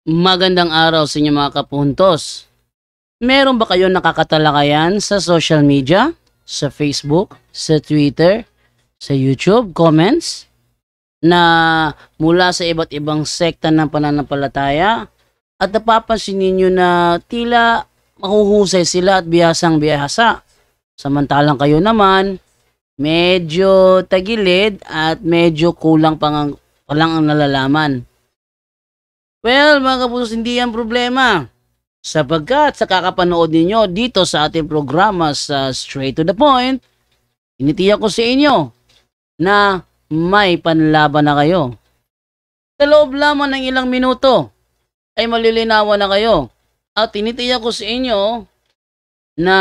Magandang araw sa inyo mga kapuntos. Meron ba kayong nakakatalakayan sa social media? Sa Facebook, sa Twitter, sa YouTube, comments? Na mula sa iba't ibang sekta ng pananampalataya at napapansin ninyo na tila mahuhusay sila at bihasang bihasa. Samantalang kayo naman, medyo tagilid at medyo kulang pa lang ang nalalaman. Well, mga kapusos, hindi yan problema. Sapagkat sa kakapanood ninyo dito sa ating programa sa Straight to the Point, initiyak ko sa inyo na may panlaban na kayo. Sa loob lamang ng ilang minuto ay malilinawan na kayo. At tinitiyak ko sa inyo na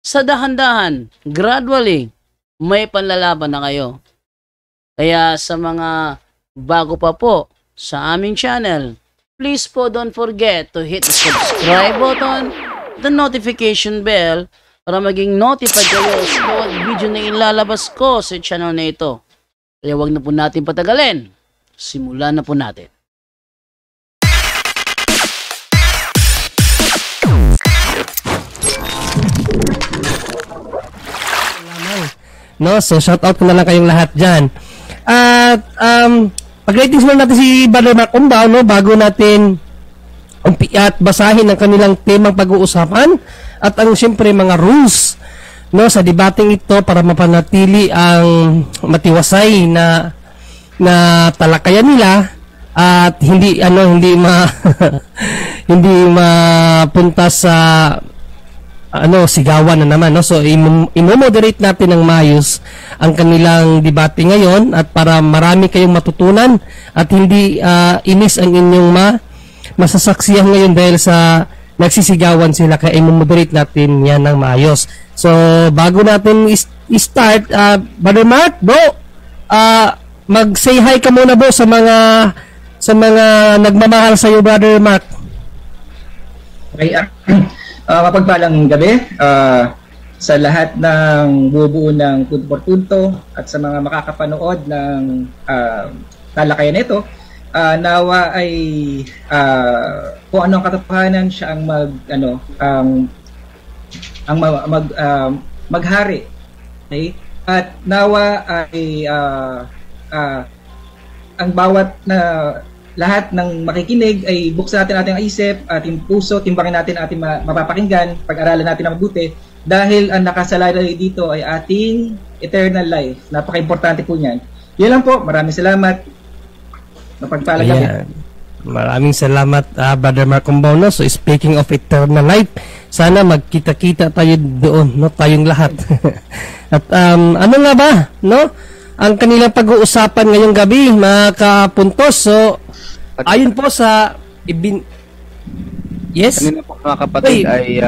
sa dahan-dahan, gradually, may panlalaban na kayo. Kaya sa mga bago pa po sa aming channel, please po don't forget to hit the subscribe button, the notification bell, para maging notified kayo sa bawat video na ilalabas ko sa channel na ito. Kaya wag na po natin patagalin. Simulan na po natin. No, so shout out ko na lang kayong lahat dyan. At pag-ratings muna natin si Brother Mark Umbao, no, bago natin at basahin ang kanilang temang pag-uusapan at ang siyempre mga rules, no, sa debating ito para mapanatili ang matiwasay na talakayan nila at hindi hindi mapunta sa sigawan na naman, no? So imo-moderate natin ng maayos ang kanilang debate ngayon at para marami kayong matutunan at hindi inis ang inyong masasaksihan ngayon dahil sa nagsisigawan sila, kaya imo-moderate natin yan ng maayos. So bago natin start, Brother Mark, bro, mag-say hi ka muna, bro, sa mga nagmamahal sa iyo, Brother Mark. Okay, mapagpalang gabi sa lahat ng bubuo ng Punto por Punto at sa mga makakapanood ng talakayan nito. Nawa ay kung ano ang katotohanan siya ang maghari. Okay? At nawa ay ang bawat na lahat ng makikinig ay buksan natin ating isip, ating puso, timbangin natin ating mapapakinggan, pag-aralan natin na mabuti dahil ang nakasalalay dito ay ating eternal life. Napaka-importante po niyan. Yan lang po. Maraming salamat. Mapagpalang gabi. Maraming salamat, Brother Mark Umbao, no? So speaking of eternal life, sana magkita-kita tayo doon, no? Tayong lahat. At ano nga ba, no? Ang kanilang pag-uusapan ngayong gabi, mga kapuntos. So ayon po sa yes? Kanina po mga kapatid ay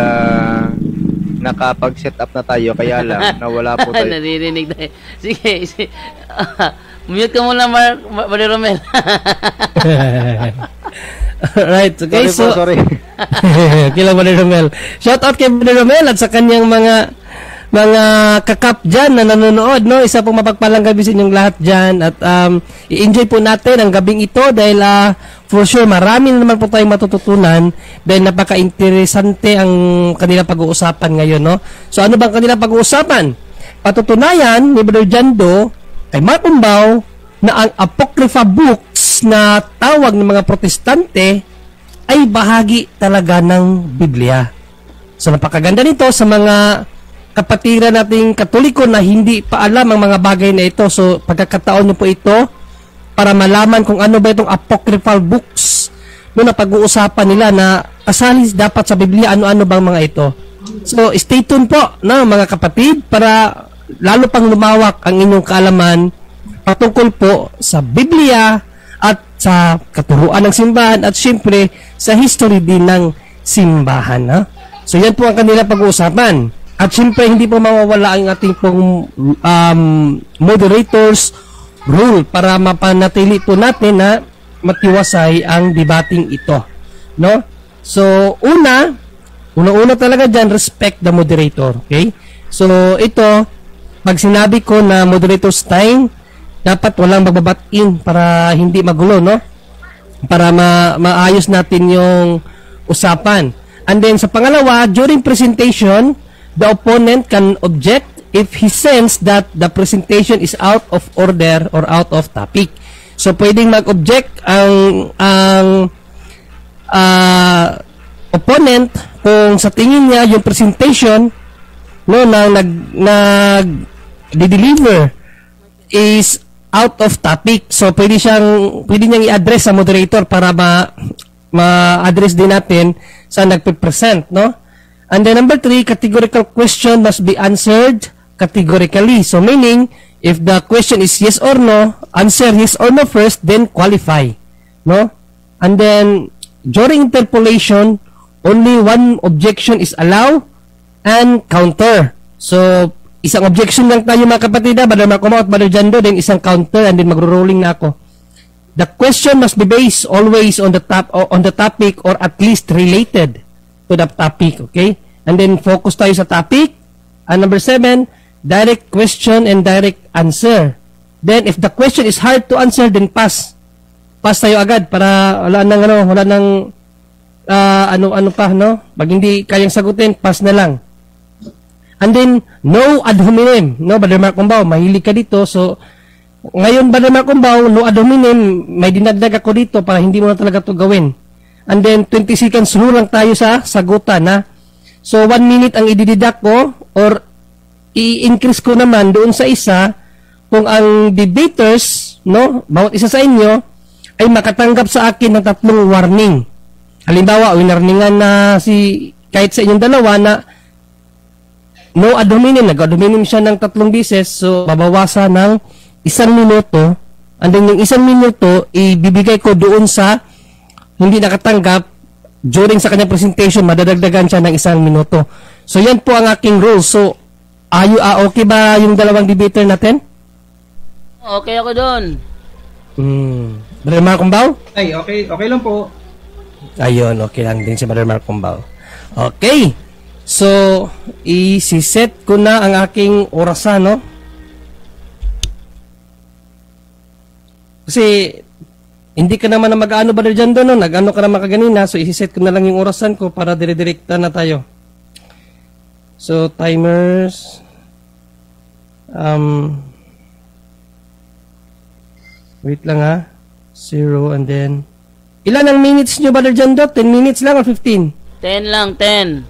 nakapag-set up na tayo, kaya lang nawala po tayo. Naririnig tayo. Sige. Mute ka muna, Brother Romel. Right, okay. Sorry. Okay lang, Brother Romel. Shout out kay Brother Romel at sa kanyang mga kakap dyan na nanonood, no? Isa pong mapagpalang gabi sa inyong lahat dyan at i-enjoy po natin ang gabing ito dahil for sure marami na naman po tayong matututunan dahil napaka-interesante ang kanilang pag-uusapan ngayon, no? So ano bang kanilang pag-uusapan? Patutunayan ni Brother Jando kay Mark Umbao na ang Apocrypha books na tawag ng mga Protestante ay bahagi talaga ng Biblia. So napakaganda nito sa mga kapatiran nating Katoliko na hindi pa alam ang mga bagay na ito. So pagkakataon nyo po ito para malaman kung ano ba itong apocryphal books na pag-uusapan nila na kasali dapat sa Biblia, ano-ano bang mga ito. So stay tuned po, no, mga kapatid, para lalo pang lumawak ang inyong kaalaman patungkol po sa Biblia at sa katuruan ng simbahan at syempre sa history din ng simbahan, no? So yan po ang kanila pag-uusapan. At syempre, hindi po mawawala ang ating pong moderators rule para mapanatili po natin na matiwasay ang debating ito, no? So, una talaga dyan, respect the moderator, okay? So, ito, pag sinabi ko na moderator's time, dapat walang magbabat-in para hindi magulo, no? para maayos natin yung usapan. And then sa pangalawa, during presentation, the opponent can object if he senses that the presentation is out of order or out of topic. So pwedeng mag-object ang opponent kung sa tingin niya yung presentation nag-deliver is out of topic. So pwede niyang i-address sa moderator para ma-address din natin sa nagpe-present, no? And then number 3, categorical question must be answered categorically. So meaning, if the question is yes or no, answer yes or no first, then qualify, no? And then during interpolation, only one objection is allowed and counter. So isang objection lang tayo mga kapatid, Brother Marco at Brother Jando, then isang counter, and then magro-rolling na ako. The question must be based always on the topic or at least related to the topic, okay? And then focus tayo sa topic. And number 7, direct question and direct answer. Then if the question is hard to answer, then pass. Pass tayo agad para wala nang ano pa, no? Pag hindi kayang sagutin, pass na lang. And then no ad hominem, no? Brother Mark Kumbao, mahilig ka dito, so ngayon, Brother Mark Kumbao, no ad hominem, may dinagdag ako dito para hindi mo na talaga ito gawin. And then 20 seconds rule lang tayo sa sagutan, ha? So 1 minute ang idideduct ko or i-increase ko naman doon sa isa kung ang debaters, no, bawat isa sa inyo ay makatanggap sa akin ng 3 warning. Halimbawa, winarningan na kahit sa inyong dalawa na no ad hominem, nag-ad hominem siya ng 3 beses, so babawasan ng 1 minuto, and then yung 1 minuto ibibigay ko doon sa hindi nakatanggap during sa kanyang presentation, madadagdagan siya ng 1 minuto. So yan po ang aking rules. So okay ba yung dalawang debater natin? Okay ako doon. Brother Mark Kumbao? Ay, okay lang po. Ayun, okay lang din si Brother Mark Kumbao. Okay. So i-set ko na ang aking orasan, no? Kasi hindi ka naman na mag-ano ba dyan doon, no? Nag-ano ka naman kaganina, so isi-set ko na lang yung orasan ko para dire-direkta na tayo. So timers wait lang ha. 0 and then ilan ang minutes nyo ba dyan doon? 10 minutes lang or 15? 10 lang, 10.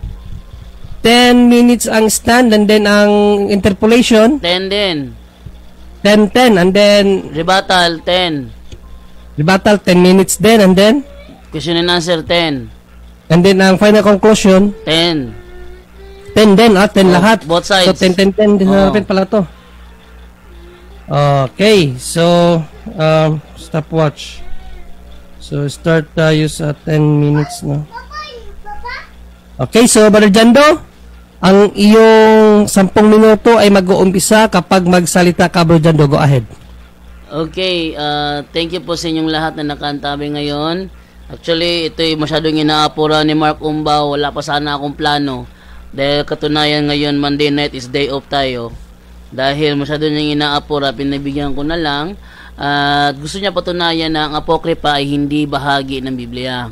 10 minutes ang stand, and then ang interpolation 10 din. 10 and then Rebuttal, 10. 10 minutes din, and then Question and answer, 10. and then ang final conclusion 10. 10 din, 10 lahat. Both sides. So 10 din natin pala to. Okay, so stopwatch. So start tayo sa 10 minutes, no? Okay, so Brother Jando, ang iyong 10 minuto ay mag-uumpisa kapag magsalita ka, Brother Jando. Go ahead. Okay, thank you po sa inyong lahat na nakantabi ngayon. Actually, ito'y masyadong inaapura ni Mark Kumbao. Wala pa sana akong plano. Dahil katunayan ngayon, Monday night is day off tayo. Dahil masyado niyang inaapura, pinabigyan ko na lang. At gusto niya patunayan na ang Apokripa ay hindi bahagi ng Biblia.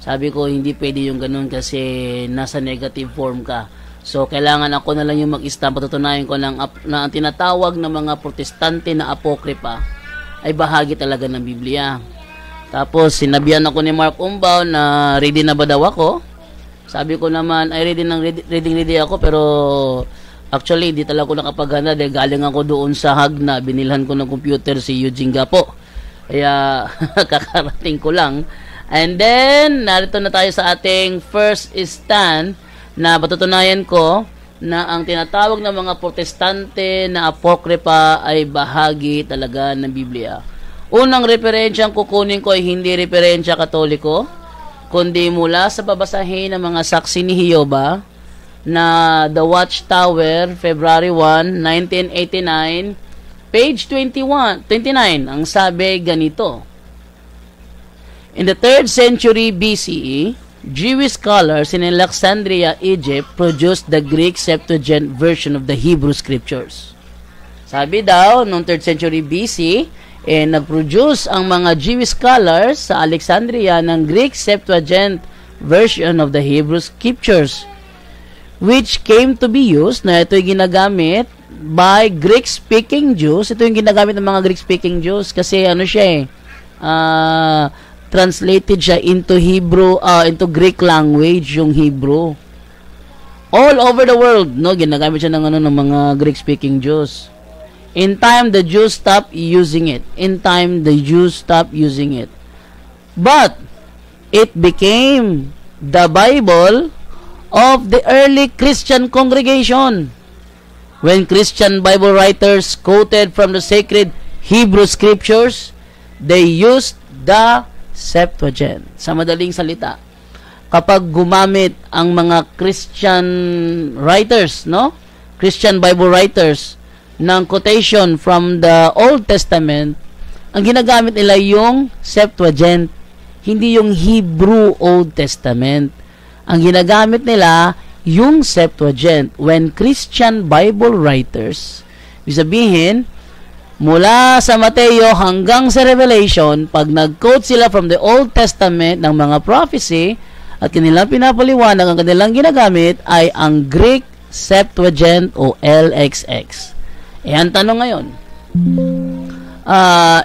Sabi ko, hindi pwede yung ganun kasi nasa negative form ka. So, kailangan ako na lang yung mag-stamp. Patutunayan ko lang na ang tinatawag ng mga protestante na Apokripa ay bahagi talaga ng Biblia. Tapos, sinabihan ako ni Mark Kumbao na ready na ba daw ako? Sabi ko naman, ay ready ako, pero actually, hindi talaga ako nakapaghanda dahil galing ako doon sa Hagna. Binilhan ko ng computer si Eugene Gapo. Kaya, kakarating ko lang. And then, narito na tayo sa ating first stand na patutunayan ko na ang tinatawag ng mga protestante na Apokripa ay bahagi talaga ng Biblia. Unang referensyang kukunin ko ay hindi referensya Katoliko, kundi mula sa babasahin ng mga saksi ni Jehovah na The Watchtower, February 1, 1989, page 29. Ang sabi ganito: In the 3rd century BCE, Jewish scholars in Alexandria, Egypt, produced the Greek Septuagint version of the Hebrew Scriptures. Sabi daw, noong 3rd century BC, nag-produce ang mga Jewish scholars sa Alexandria ng Greek Septuagint version of the Hebrew Scriptures, which came to be used, na ito yung ginagamit by Greek-speaking Jews. Ito yung ginagamit ng mga Greek-speaking Jews kasi ano siya translated siya into Hebrew, into Greek language, yung Hebrew. All over the world, no, ginagamit siya ng mga Greek-speaking Jews. In time, the Jews stopped using it. But it became the Bible of the early Christian congregation. When Christian Bible writers quoted from the sacred Hebrew Scriptures, they used the Septuagint. Sa madaling salita, kapag gumamit ang mga Christian writers, no? Christian Bible writers ng quotation from the Old Testament, ang ginagamit nila yung Septuagint, hindi yung Hebrew Old Testament. Ang ginagamit nila yung Septuagint. When Christian Bible writers, ibig sabihin, mula sa Mateo hanggang sa Revelation, pag nag-quote sila from the Old Testament ng mga prophecy, at kanilang pinapaliwanag, ang kanilang ginagamit ay ang Greek Septuagint o LXX. Ang tanong ngayon,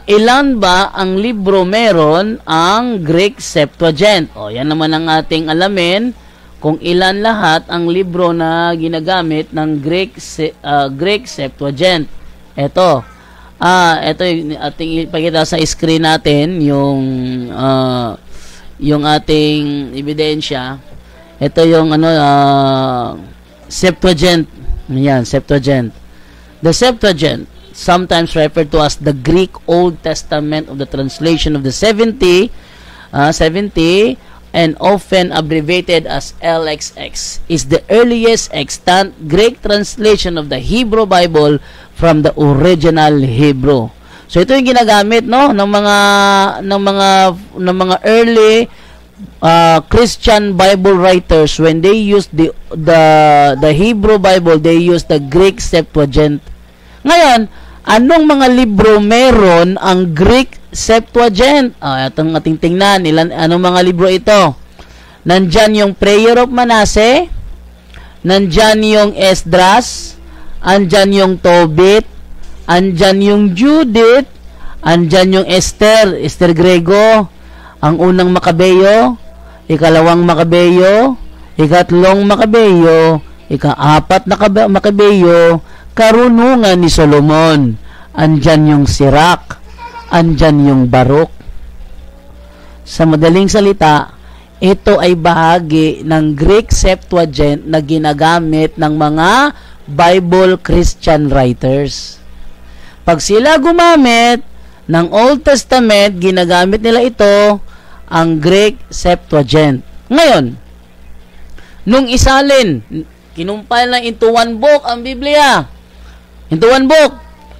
ilan ba ang libro meron ang Greek Septuagint? Yan naman ang ating alamin, kung ilan lahat ang libro na ginagamit ng Greek Septuagint. Ito yung ating ipakita sa screen natin, yung ating ebidensya. Ito yung Septuagint. Yan, Septuagint. The Septuagint, sometimes referred to as the Greek Old Testament of the translation of the 70, and often abbreviated as LXX, is the earliest extant Greek translation of the Hebrew Bible from the original Hebrew. So ito yung ginagamit, no, ng mga early Christian Bible writers. When they used the Hebrew Bible, they used the Greek Septuagint. Ngayon, anong mga libro meron ang Greek Septuagint? Itong ating tingnan, anong mga libro ito? Nandyan yung Prayer of Manasseh, nandyan yung Esdras, andyan yung Tobit, andyan yung Judith, andyan yung Esther Grego, ang unang Makabeyo, ikalawang Makabeyo, ikatlong Makabeyo, ikaapat na Makabeyo, Karunungan ni Solomon, andyan yung Sirak, andyan yung Baruk. Sa madaling salita, ito ay bahagi ng Greek Septuagint na ginagamit ng mga Bible Christian writers. Pag sila gumamit ng Old Testament, ginagamit nila ito, ang Greek Septuagint. Ngayon, nung isalin, kinumpile na into one book ang Biblia. Into one book.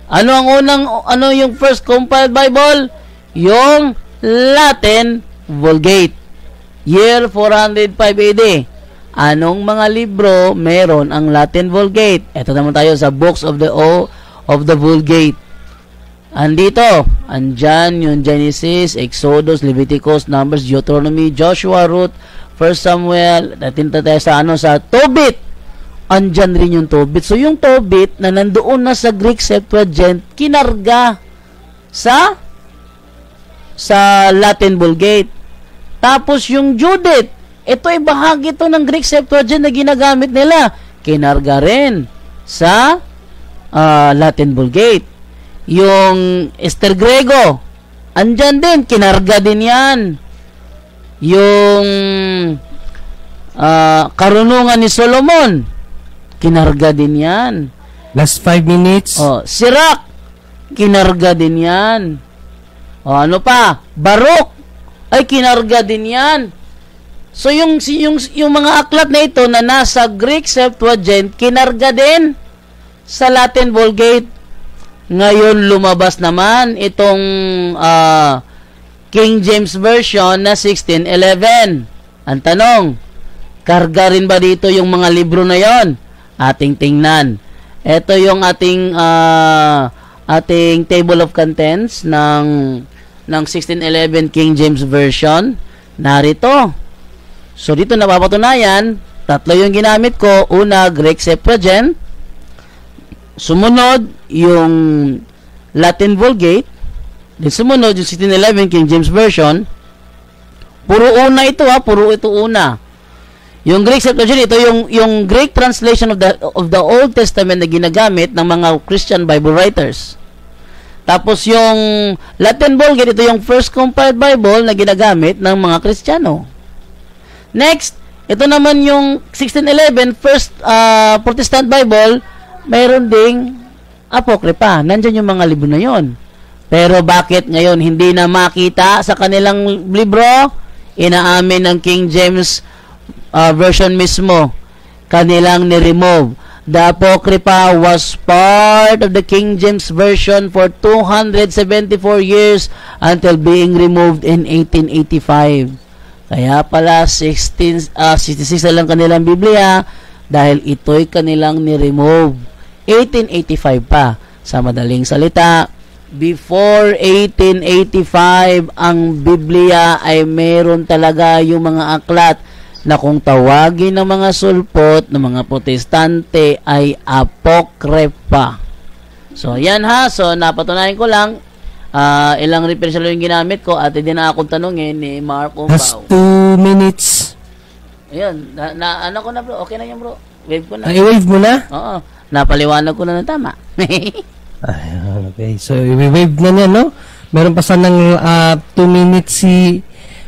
Ano yung first compiled Bible? Yung Latin Vulgate. Year 405 AD. Anong mga libro meron ang Latin Vulgate? Ito naman tayo sa books of the Vulgate. Andyan yung Genesis, Exodus, Leviticus, Numbers, Deuteronomy, Joshua, Ruth, 1 Samuel, natinta tayo sa Tobit. Andyan rin yung Tobit. So yung Tobit na nandoon na sa Greek Septuagint, kinarga sa Latin Vulgate. Tapos yung Judith, ito ay bahagi ito ng Greek Septuagint na ginagamit nila. Kinarga rin sa Latin Vulgate. Yung Esther Grego, andyan din, kinarga din yan. Yung Karunungan ni Solomon, kinarga din yan. Last 5 minutes. Sirak, kinarga din yan. Ano pa? Baruk, ay kinarga din yan. So yung mga aklat na ito na nasa Greek Septuagint, kinarga din sa Latin Vulgate. Ngayon lumabas naman itong King James Version na 1611. Ang tanong, karga rin ba dito yung mga libro na yon? Ating tingnan. Ito yung ating ating table of contents ng 1611 King James Version. Narito. So dito napapatunayan, tatlo yung ginamit ko. Una, Greek Septuagint. Sumunod, yung Latin Vulgate. Then sumunod, yung 1611 King James Version. Puro una ito puro ito una. Yung Greek Septuagint, ito yung Greek translation of the Old Testament na ginagamit ng mga Christian Bible writers. Tapos yung Latin Vulgate, ito yung first compiled Bible na ginagamit ng mga Kristiyano. Next, ito naman yung 1611 first Protestant Bible, mayroon ding apokripa. Nandiyan yung mga libro na yon. Pero bakit ngayon hindi na makita sa kanilang libro? Inaamin ng King James version mismo, kanilang ni-remove. The Apocrypha was part of the King James Version for 274 years until being removed in 1885. Kaya pala 66 na lang kanilang Biblia dahil ito'y kanilang ni-remove. 1885 pa. Sa madaling salita, before 1885, ang Biblia ay meron talaga yung mga aklat na kung tawagin ng mga sulpot ng mga protestante ay apokrypha. So, yan ha. So, napatunayan ko lang ilang reference yung ginamit ko at hindi na akong tanungin ni Mark Umbao. Last 2 minutes. Ayun. Ano ko na bro? Okay na yan bro. Wave ko na. I-wave mo na? Oo. Napaliwanag ko na ng tama. Ayun, okay. So, i-wave na niya, no? Meron pa sanang 2 minutes si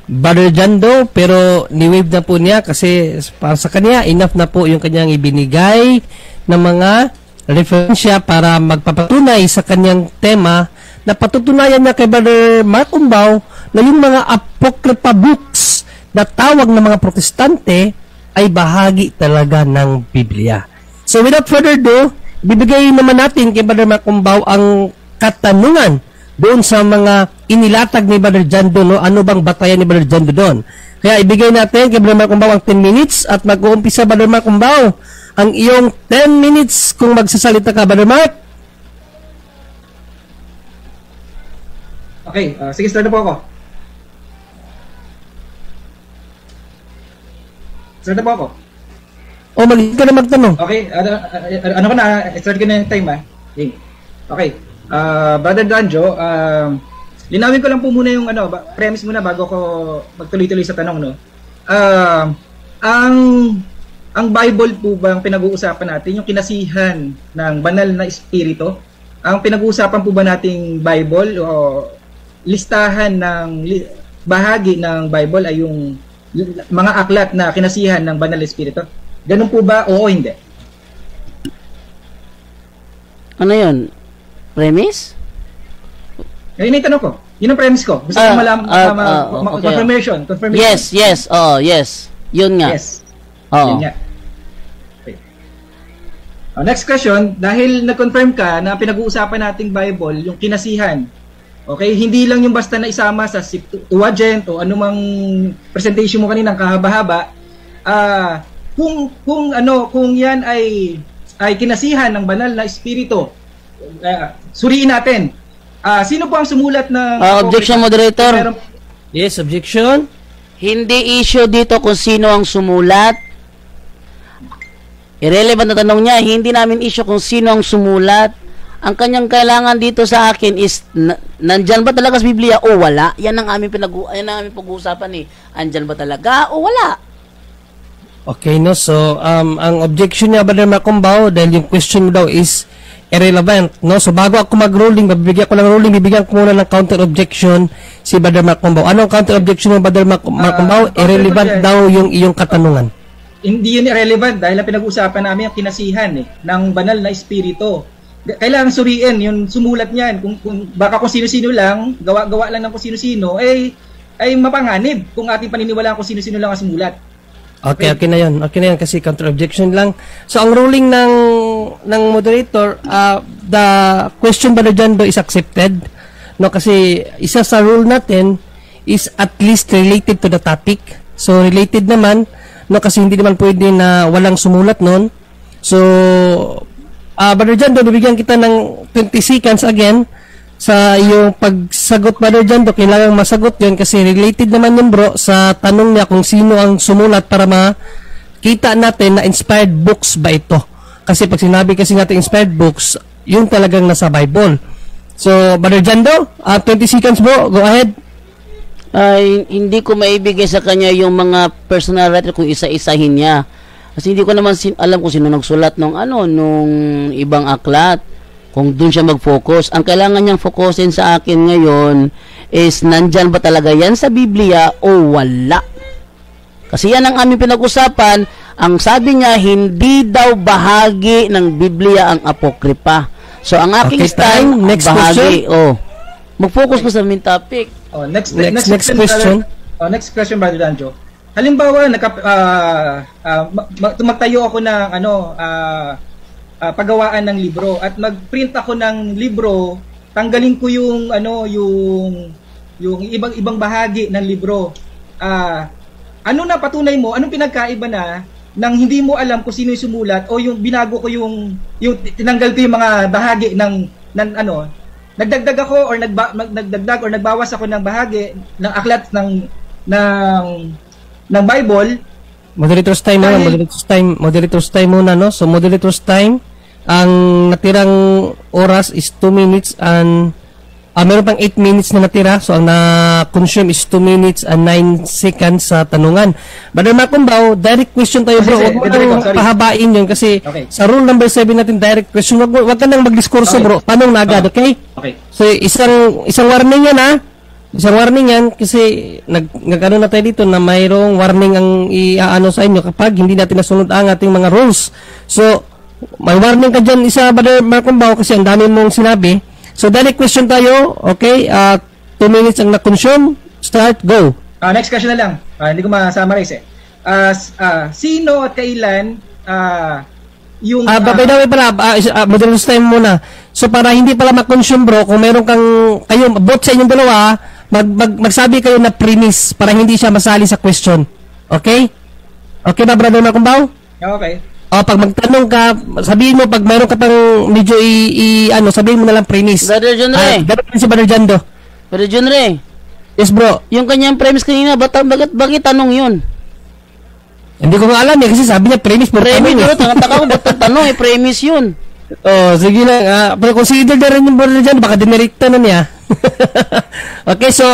Brother Jando, pero ni-wave na po niya kasi para sa kanya, enough na po yung kanyang ibinigay ng mga referensya para magpapatunay sa kanyang tema na patutunayan niya kay Brother Mark Umbao na yung mga apocrypha books na tawag ng mga protestante ay bahagi talaga ng Biblia. So without further ado, bibigay naman natin kay Brother Mark Umbao ang katanungan doon sa mga inilatag ni Brother Jando, no? Ano bang batayan ni Brother Jando doon? Kaya ibigay natin kay Brother Mark Umbao ang 10 minutes at mag-uumpisa, Brother Mark Umbao, ang iyong 10 minutes kung magsasalita ka, Brother Mark. Okay, sige, start na po ako. Start na po ako. O, mag-hit ka na magtanong. Okay, ano ko na, start ko na yung time Okay. Brother Danjo, linawin ko lang po muna yung premise muna bago ko magtuloy-tuloy sa tanong, no. Ang Bible po bang pinag-uusapan natin yung kinasihan ng banal na espiritu? Ang pinag-uusapan po ba nating Bible o listahan ng bahagi ng Bible ay yung mga aklat na kinasihan ng banal na espiritu? Ganun po ba o hindi? Ano yun? Premise? Yun yung tanong ko. Yun ang premise ko. Gusto ko malaman, okay. confirmation. Yes. Yes. Yun nga. Yes. Yun nga. Okay. Next question. Dahil nag-confirm ka na pinag-uusapan nating Bible, yung kinasihan. Okay? Hindi lang yung basta na isama sa Septuagint o anumang presentation mo kanina kahaba-haba. Kung yan ay kinasihan ng banal na espiritu, suriin natin. Sino po ang sumulat ng objection, moderator? Yes, objection. Hindi issue dito kung sino ang sumulat. Irrelevant na tanong niya. Hindi namin issue kung sino ang sumulat. Ang kanyang kailangan dito sa akin is nandyan ba talaga sa Biblia o wala? Yan ang aming pag-uusapan andyan ba talaga o wala? Okay, no? So, ang objection niya, Brother Mark Umbao, dahil yung question mo daw is irrelevant, no? So, bago ako mag-ruling, bibigyan ko ng ruling, bibigyan ko muna ng counter-objection si Brother Mark Umbao. Anong counter-objection ng Brother Mark Umbao? Irrelevant daw yung iyong katanungan. Hindi yun irrelevant dahil ang pinag-uusapan namin yung kinasihan ng banal na espiritu. Kailangan suriin yung sumulat niyan. Kung baka kung sino-sino lang, gawa-gawa lang ng kung sino-sino, ay mapanganib kung ating paniniwalaan kung sino-sino lang ang sumulat. Okay na yan. Okay na yan kasi counter-objection lang. So, ang ruling ng moderator, the question ba na dyan is accepted? No, kasi isa sa rule natin is at least related to the topic. So, related naman, no, kasi hindi naman pwede na walang sumulat nun. So, Brother Jando, bibigyan kita ng 20 seconds again sa iyong pagsagot, Brother Jando. Kailangan masagot yun kasi related naman yun, bro, sa tanong niya kung sino ang sumulat para makita natin na inspired books ba ito. Kasi pag sinabi kasi natin inspired books, yung talagang nasa Bible. So, Brother Jando, 20 seconds, bro. Go ahead. Hindi ko maibigay sa kanya yung mga personal writer kung isa-isahin niya. Kasi hindi ko naman alam kung sino nagsulat nung ibang aklat. Kung doon siya mag-focus. Ang kailangan niyang focusin sa akin ngayon is nandyan ba talaga yan sa Biblia o wala. Kasi yan ang aming pinag-usapan. Ang sabi niya, hindi daw bahagi ng Biblia ang apokripa. So, ang aking stand, next bahagi. Mag-focus ko sa main topic. Next question. Next question, Brother Danjo. Halimbawa, magtayo ako ng paggawaan ng libro at mag-print ako ng libro, tanggalin ko yung ibang bahagi ng libro. Ano na patunay mo? Anong pinagkaiba na nang hindi mo alam kung sino yung sumulat o yung binago ko yung tinanggal ko yung mga bahagi ng nagdagdag ako or nagdagdag or nagbawas ako ng bahagi ng aklat ng Bible. Moderator's time muna, moderator's time muna, no? So, moderator's time, ang natirang oras is 2 minutes and meron pang 8 minutes na natira. So, ang na-consume is 2 minutes and 9 seconds sa tanungan. Brother Macumbaw, direct question tayo, bro. Huwag mo nang pahabain yun kasi sa rule number 7 natin, direct question. Huwag ka nang magdiskurso, bro. Tanong na agad, okay? Okay. So, isang warning yan, ha? Isang warning yan kasi nag-ano na tayo dito na mayroong warning ang iaano sa inyo kapag hindi natin nasunod ang ating mga rules. So, may warning ka dyan isa, Brother Macumbaw, kasi ang dami mong sinabi. So, direct question tayo. Okay, 2 minutes ang na-consume. Start, go. Next question na lang. Hindi ko ma-summarize sino at kailan yung... by the way pala, moderator's time muna. So, para hindi pala ma-consume, bro, kung meron kayo, both sa inyong dalawa, magsabi kayo na premise para hindi siya masali sa question. Okay? Okay ba, Brother Macumbaw? Okay. Pag magtanong ka, sabihin mo, pag mayroon ka pang medyo sabihin mo na lang premise. Brother John Ray. Dapat si Brother Jando. Brother John Ray. Yes, bro. Yung kanyang premise kanina, bakit tanong yun? Hindi ko nga alam kasi sabi niya premise. Premise yun, taka ko, ba't tanong premise yun? Sige lang. Pero consider na rin yung Brother Jando, baka dinirekta na niya. Okay, so,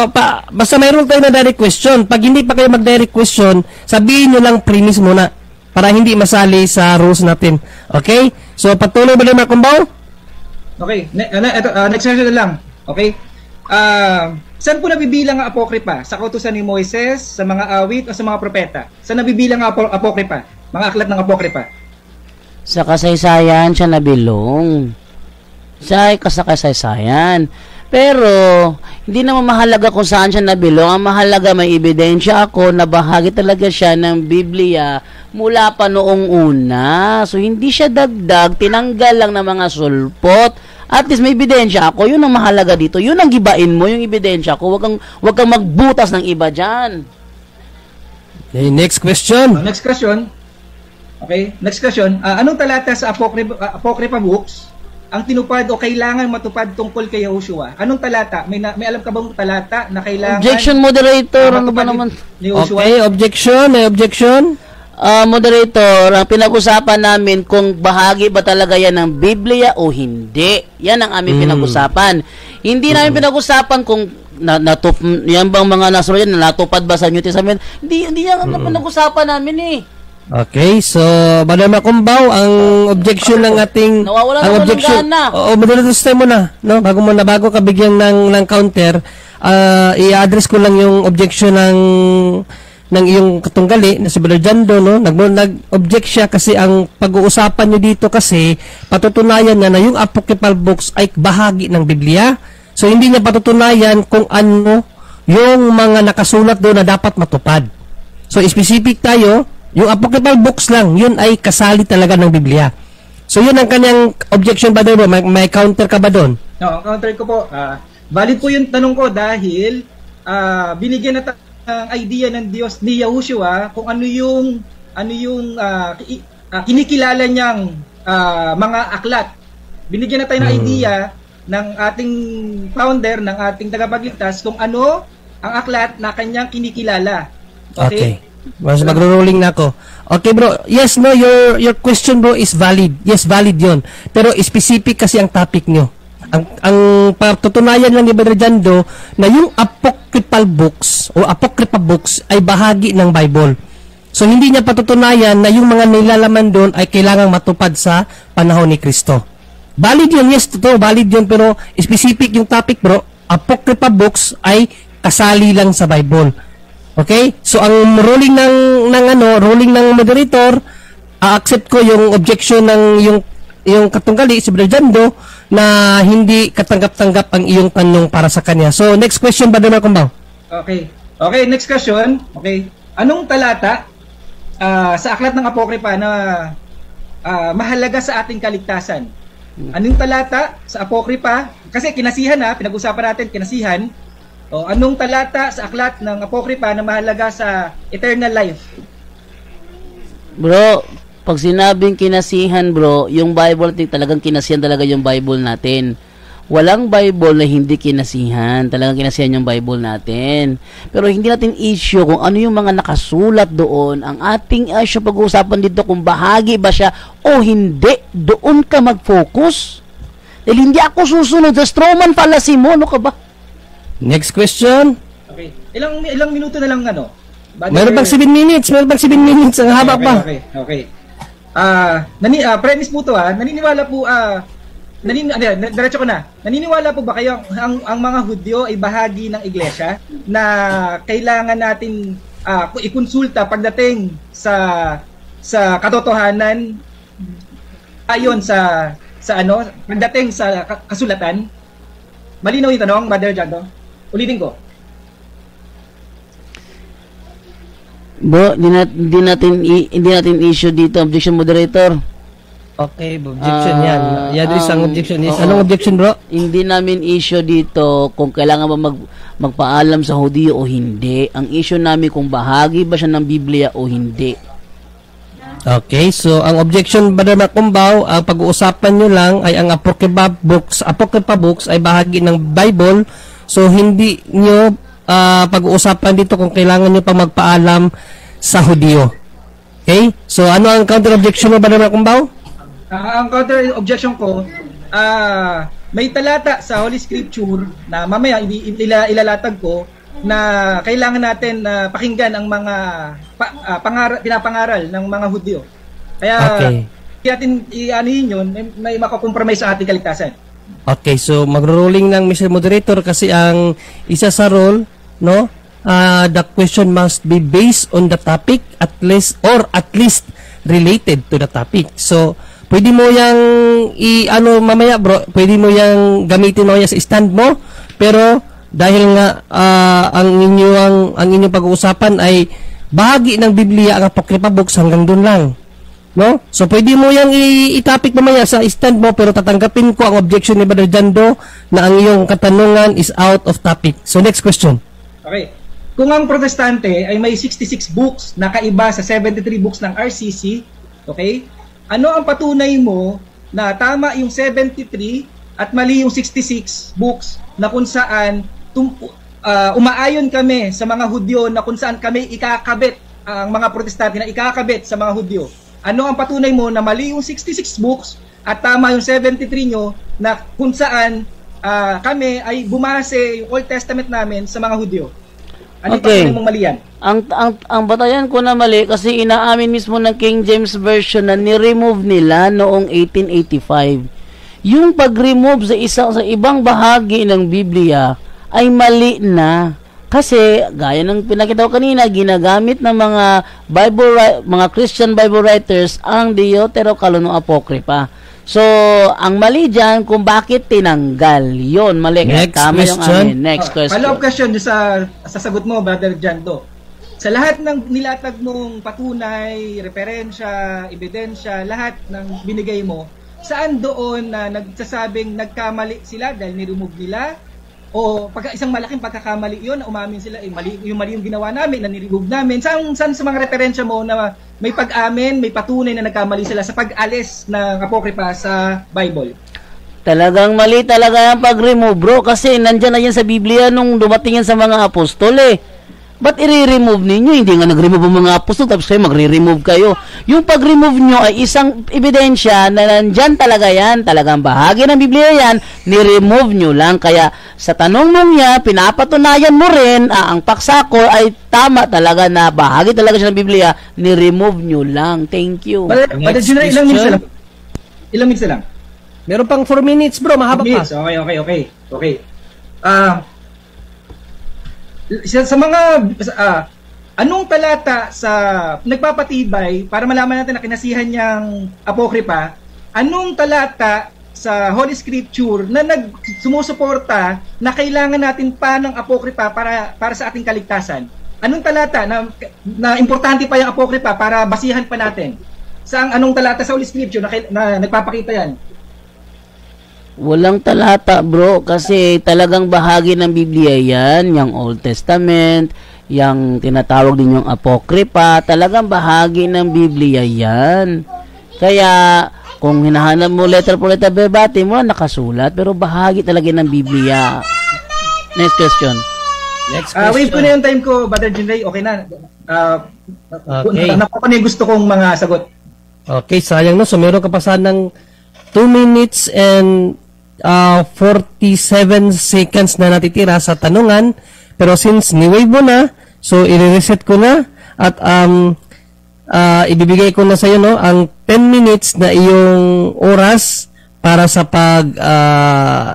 basta mayroon tayo na direct question. Pag hindi pa kayo mag-direct question, sabihin nyo lang premise muna. Para hindi masali sa rules natin. Okay? So, patuloy ba na Macumbaw? Okay. Next question na lang. Okay? Saan po nabibilang ang apokripa? Sa kautusan ni Moises, sa mga awit, o sa mga propeta? Saan nabibilang ang apokripa? Mga aklat ng apokripa? Sa kasaysayan siya nabilong. Sa kasaysayan. Pero, hindi naman mahalaga kung saan siya nabilong. Ang mahalaga, may ebidensya ako na bahagi talaga siya ng Biblia mula pa noong una. So, hindi siya dagdag, tinanggal lang ng mga sulpot. At least may ebidensya ako. Yun ang mahalaga dito. Yun ang gibain mo, yung ebidensya ko. Wag kang magbutas ng iba dyan. Okay, next question. Next question. Okay, next question. Anong talata sa Apocrypha books ang tinupad o kailangan matupad tungkol kay Yahushua? Anong talata? May alam ka bang talata na kailangan... Objection, moderator. Ano ba naman? Okay, objection. May objection? Moderator, ang pinag-usapan namin kung bahagi ba talaga yan ng Biblia o hindi. Yan ang aming pinag-usapan. Hindi namin pinag-usapan kung yan bang mga nasunod yan, natupad ba sa New Testament? Hindi yan ang pinag-usasan namin eh. Okay, so Brother Macumbaw, ang objection ng ating nawawala objection. Moderator's time muna, no? Bago ka bigyan ng counter, i-address ko lang yung objection ng iyong katunggali na si Brother Jando, no? Nag-object siya kasi ang pag-uusapan niyo dito kasi patutunayan niya na yung apocryphal books ay bahagi ng Biblia. So hindi niya patutunayan kung ano yung mga nakasulat doon na dapat matupad. So specific tayo, yung apocryphal books lang, yun ay kasali talaga ng Biblia. So yun ang kanyang objection ba doon? May counter ka ba doon? No, counter ko po. Valid po yung tanong ko dahil binigyan na ang idea ng Diyos ni Yahushua kung ano yung kinikilala niyang mga aklat. Binigyan na tayo ng idea ng ating founder, ng ating tagapagligtas kung ano ang aklat na kanyang kinikilala. Okay. Mas magro-rolling na ako. Okay bro, yes no, your question bro is valid. Yes, valid 'yon. Pero specific kasi ang topic nyo. Ang patutunayan lang ni Brother Jando na yung apocryphal books o apocryphal books ay bahagi ng Bible. So hindi niya patutunayan na yung mga nilalaman doon ay kailangang matupad sa panahon ni Kristo. Valid yun, yes, totoo, valid yun, pero specific yung topic bro, apocryphal books ay kasali lang sa Bible. Okay? So ang ruling ng moderator, accept ko yung objection ng yung katunggali si Brother Jando na hindi katanggap-tanggap ang iyong tanong para sa kanya. So next question, Brother Marcombaw. Okay. Okay, next question. Okay. Anong talata sa aklat ng Apokripa na mahalaga sa ating kaligtasan? Anong talata sa Apokripa? Kasi kinasihan pinag-usapan natin kinasihan. O anong talata sa aklat ng Apokripa na mahalaga sa eternal life? Bro, pag sinabing kinasihan bro, yung Bible talagang kinasihan talaga yung Bible natin. Walang Bible na hindi kinasihan. Talagang kinasihan yung Bible natin. Pero hindi natin issue kung ano yung mga nakasulat doon. Ang ating issue pag-uusapan dito kung bahagi ba siya o hindi. Doon ka mag-focus. Dahil hindi ako susunod sa Stroman fallacy mo. Ano ka ba? Next question. Okay. Ilang minuto na lang Meron bang 7 minutes? Meron bang 7 minutes? Ang haba pa. Okay. Premise po to naniniwala po diretso ko na. Naniniwala po ba kayo ang mga Hudyo ay bahagi ng iglesia na kailangan natin ikonsulta pagdating sa katotohanan ayon sa pagdating sa kasulatan? Malinaw yung tanong, Brother Jando. Ulitin ko. Bro, hindi natin issue dito, objection moderator. Okay, objection yan. Yan is ang objection is. Anong objection bro? Hindi namin issue dito kung kailangan ba magpaalam sa Hudyo o hindi. Ang issue namin kung bahagi ba siya ng Biblia o hindi. Okay, so ang objection Brother Marcombaw, ang pag-uusapan nyo lang ay ang apocryphal books ay bahagi ng Bible. So hindi nyo pag-uusapan dito kung kailangan nyo pa magpaalam sa Hudyo. Okay? So ano ang counter objection mo Brother Marcombaw? Ang counter objection ko, may talata sa Holy Scripture na mamaya ilalatag ko na kailangan natin pakinggan ang mga pinapangaral ng mga Hudyo. Kaya hindi natin i-anuhin yun, may makakompromise sa ating kaligtasan. Okay, so magro-rolling ng Mr. Moderator kasi ang isa sa role, no? The question must be based on the topic at least related to the topic. So pwede mo yang mamaya bro, pwede mo yang gamitin mamaya sa stand mo, pero dahil nga ang inyong pag-uusapan ay bahagi ng Biblia ang apocryphal books hanggang doon lang. No? So pwede mo yang i-topic mamaya sa stand mo, pero tatanggapin ko ang objection ni Brother Jando na ang iyong katanungan is out of topic. So next question. Okay. Kung ang protestante ay may 66 books na kaiba sa 73 books ng RCC, okay? Ano ang patunay mo na tama yung 73 at mali yung 66 books na kung saan umaayon kami sa mga Hudyo na kung saan kami ikakabit ang mga protestante na ikakabit sa mga Hudyo? Ano ang patunay mo na mali yung 66 books at tama yung 73 nyo na kung saan kami ay bumase yung Old Testament namin sa mga Hudyo? Ano okay. Mong mali yan? Ang batayan ko na mali kasi inaamin mismo ng King James Version na ni-remove nila noong 1885. Yung pag-remove sa ibang bahagi ng Biblia ay mali na. Kasi gaya ng pinakita ko kanina, ginagamit ng mga Christian Bible writers ang Deuterocanon Apocrypha. So, ang mali dyan kung bakit tinanggal. Yun, mali. Next tama question. Yung amin. Next question. Follow-up question sa sagot mo, Brother Jando. Sa lahat ng nilatag mong patunay, referensya, ebidensya, lahat ng binigay mo, saan doon na nagsasabing nagkamali sila dahil ni-remove nila o isang malaking pagkakamali yun na umamin sila, mali yung ginawa namin, na niremove namin. Saan sa mga referensya mo na may pag-amin, may patunay na nagkamali sila sa pag-alis ng apokripa sa Bible? Talagang mali talaga yung pag-remove, bro, kasi nandyan na yan sa Biblia nung dumating yan sa mga apostol eh. Ba't i-remove ninyo? Hindi nga nag-remove ang mga apostol, tapos kayo magre-remove kayo. Yung pag-remove nyo ay isang ebidensya na nandyan talaga yan, talagang bahagi ng Biblia yan, ni-remove nyo lang. Kaya sa tanong mong niya, pinapatunayan mo rin, ang paksako ay tama talaga na bahagi talaga siya ng Biblia, ni-remove nyo lang. Thank you. But ilang minutes lang? Ilang minutes lang? Meron pang 4 minutes, bro. Mahaba pa. Okay. Sa mga anong talata sa nagpapatibay para malaman natin na kinasihan niyang apokripa, anong talata sa Holy Scripture na sumusuporta na kailangan natin pa ng apokripa para sa ating kaligtasan? Anong talata na importante pa yung apokripa para basihan pa natin? Anong talata sa Holy Scripture na nagpapakita yan? Walang talata, bro, kasi talagang bahagi ng Biblia yan, yung Old Testament, yung tinatawag din yung Apokripa, talagang bahagi ng Biblia yan. Kaya, kung hinahanap mo letter for letter verbatim mo, nakasulat, pero bahagi talaga ng Biblia. Next question. Wave ko na yung time ko, Brother Jinray, okay na. Okay. Nakuha na yung gusto kong mga sagot. Okay, sayang no. So, meron ka pa sanang 2 minutes and 47 seconds na natitira sa tanungan, pero since ni-wave mo na, so i-reset ko na at ibibigay ko na sa iyo no ang 10 minutes na iyong oras para sa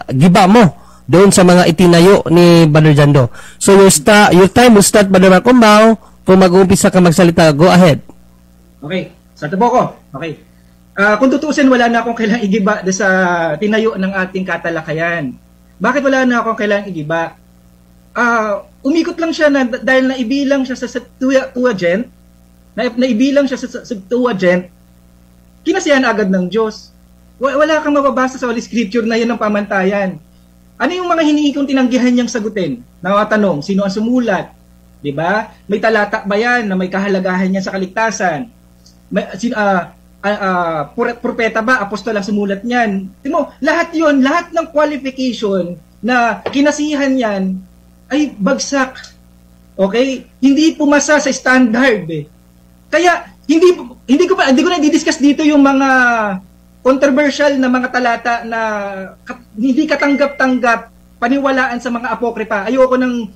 giba mo doon sa mga itinayo ni Brother Jando. So your time will start, Brother Macumbao. Kung mag-uumpisa ka magsalita, go ahead. Okay, start po ako. Okay. Kung tutusin, wala na akong kailangang igiba sa tinayo ng ating katalakayan. Bakit wala na akong kailangang igiba? Umikot lang siya dahil naibilang siya sa Septuagint, naibilang siya sa Septuagint, kinasiyahan agad ng Diyos. Wala kang mababasa sa Holy Scripture na yan ang pamantayan. Ano yung mga hinihingi kong tinanggihan niyang sagutin? Nakatanong, sino ang sumulat? Diba? May talata ba yan na may kahalagahan niya sa kaligtasan? Propeta ba, apostol ang sumulat niyan? Timo, lahat yon, lahat ng qualification na kinasihan yan ay bagsak. Okay? Hindi pumasa sa standard eh. Kaya hindi ko na di-discuss dito yung mga controversial na mga talata na hindi katanggap-tanggap paniwalaan sa mga apokripa. Ayoko nang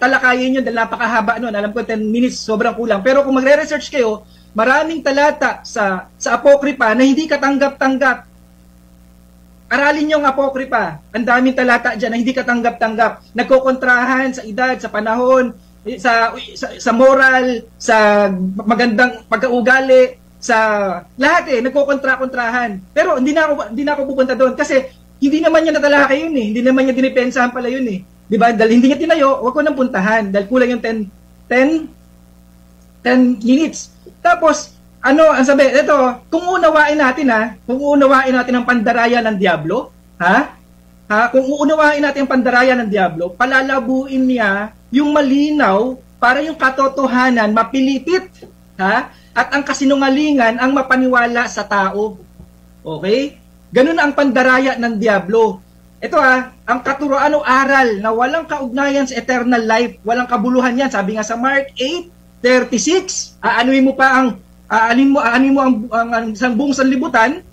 talakayin yun dahil napakahaba nun. Alam ko 10 minutes sobrang kulang. Pero kung magre-research kayo, maraming talata sa apokripa na hindi katanggap-tanggap. Aralin yung apokripa. Ang daming talata dyan na hindi katanggap-tanggap. Nagkokontrahan sa edad, sa panahon, sa moral, sa magandang pagkaugali, sa lahat nagkokontrahan. Pero hindi na ako pupunta doon kasi hindi naman niya natalakay yun eh. Hindi naman niya dinipensahan pala yun eh. Diba? Dahil hindi niya tinayo, wag ko nang puntahan. Dahil kulang yung 10 minutes. Tapos, ang sabi, ito, kung unawain natin ang pandaraya ng Diablo, kung uunawain natin ang pandaraya ng Diablo, palalabuin niya yung malinaw para yung katotohanan mapilipit, at ang kasinungalingan ang mapaniwala sa tao. Okay? Ganun ang pandaraya ng Diablo. Ito ang katuroan o aral na walang kaugnayan sa eternal life, walang kabuluhan yan. Sabi nga sa Mark 8:36, aanuin mo ang isang buong sanlibutan,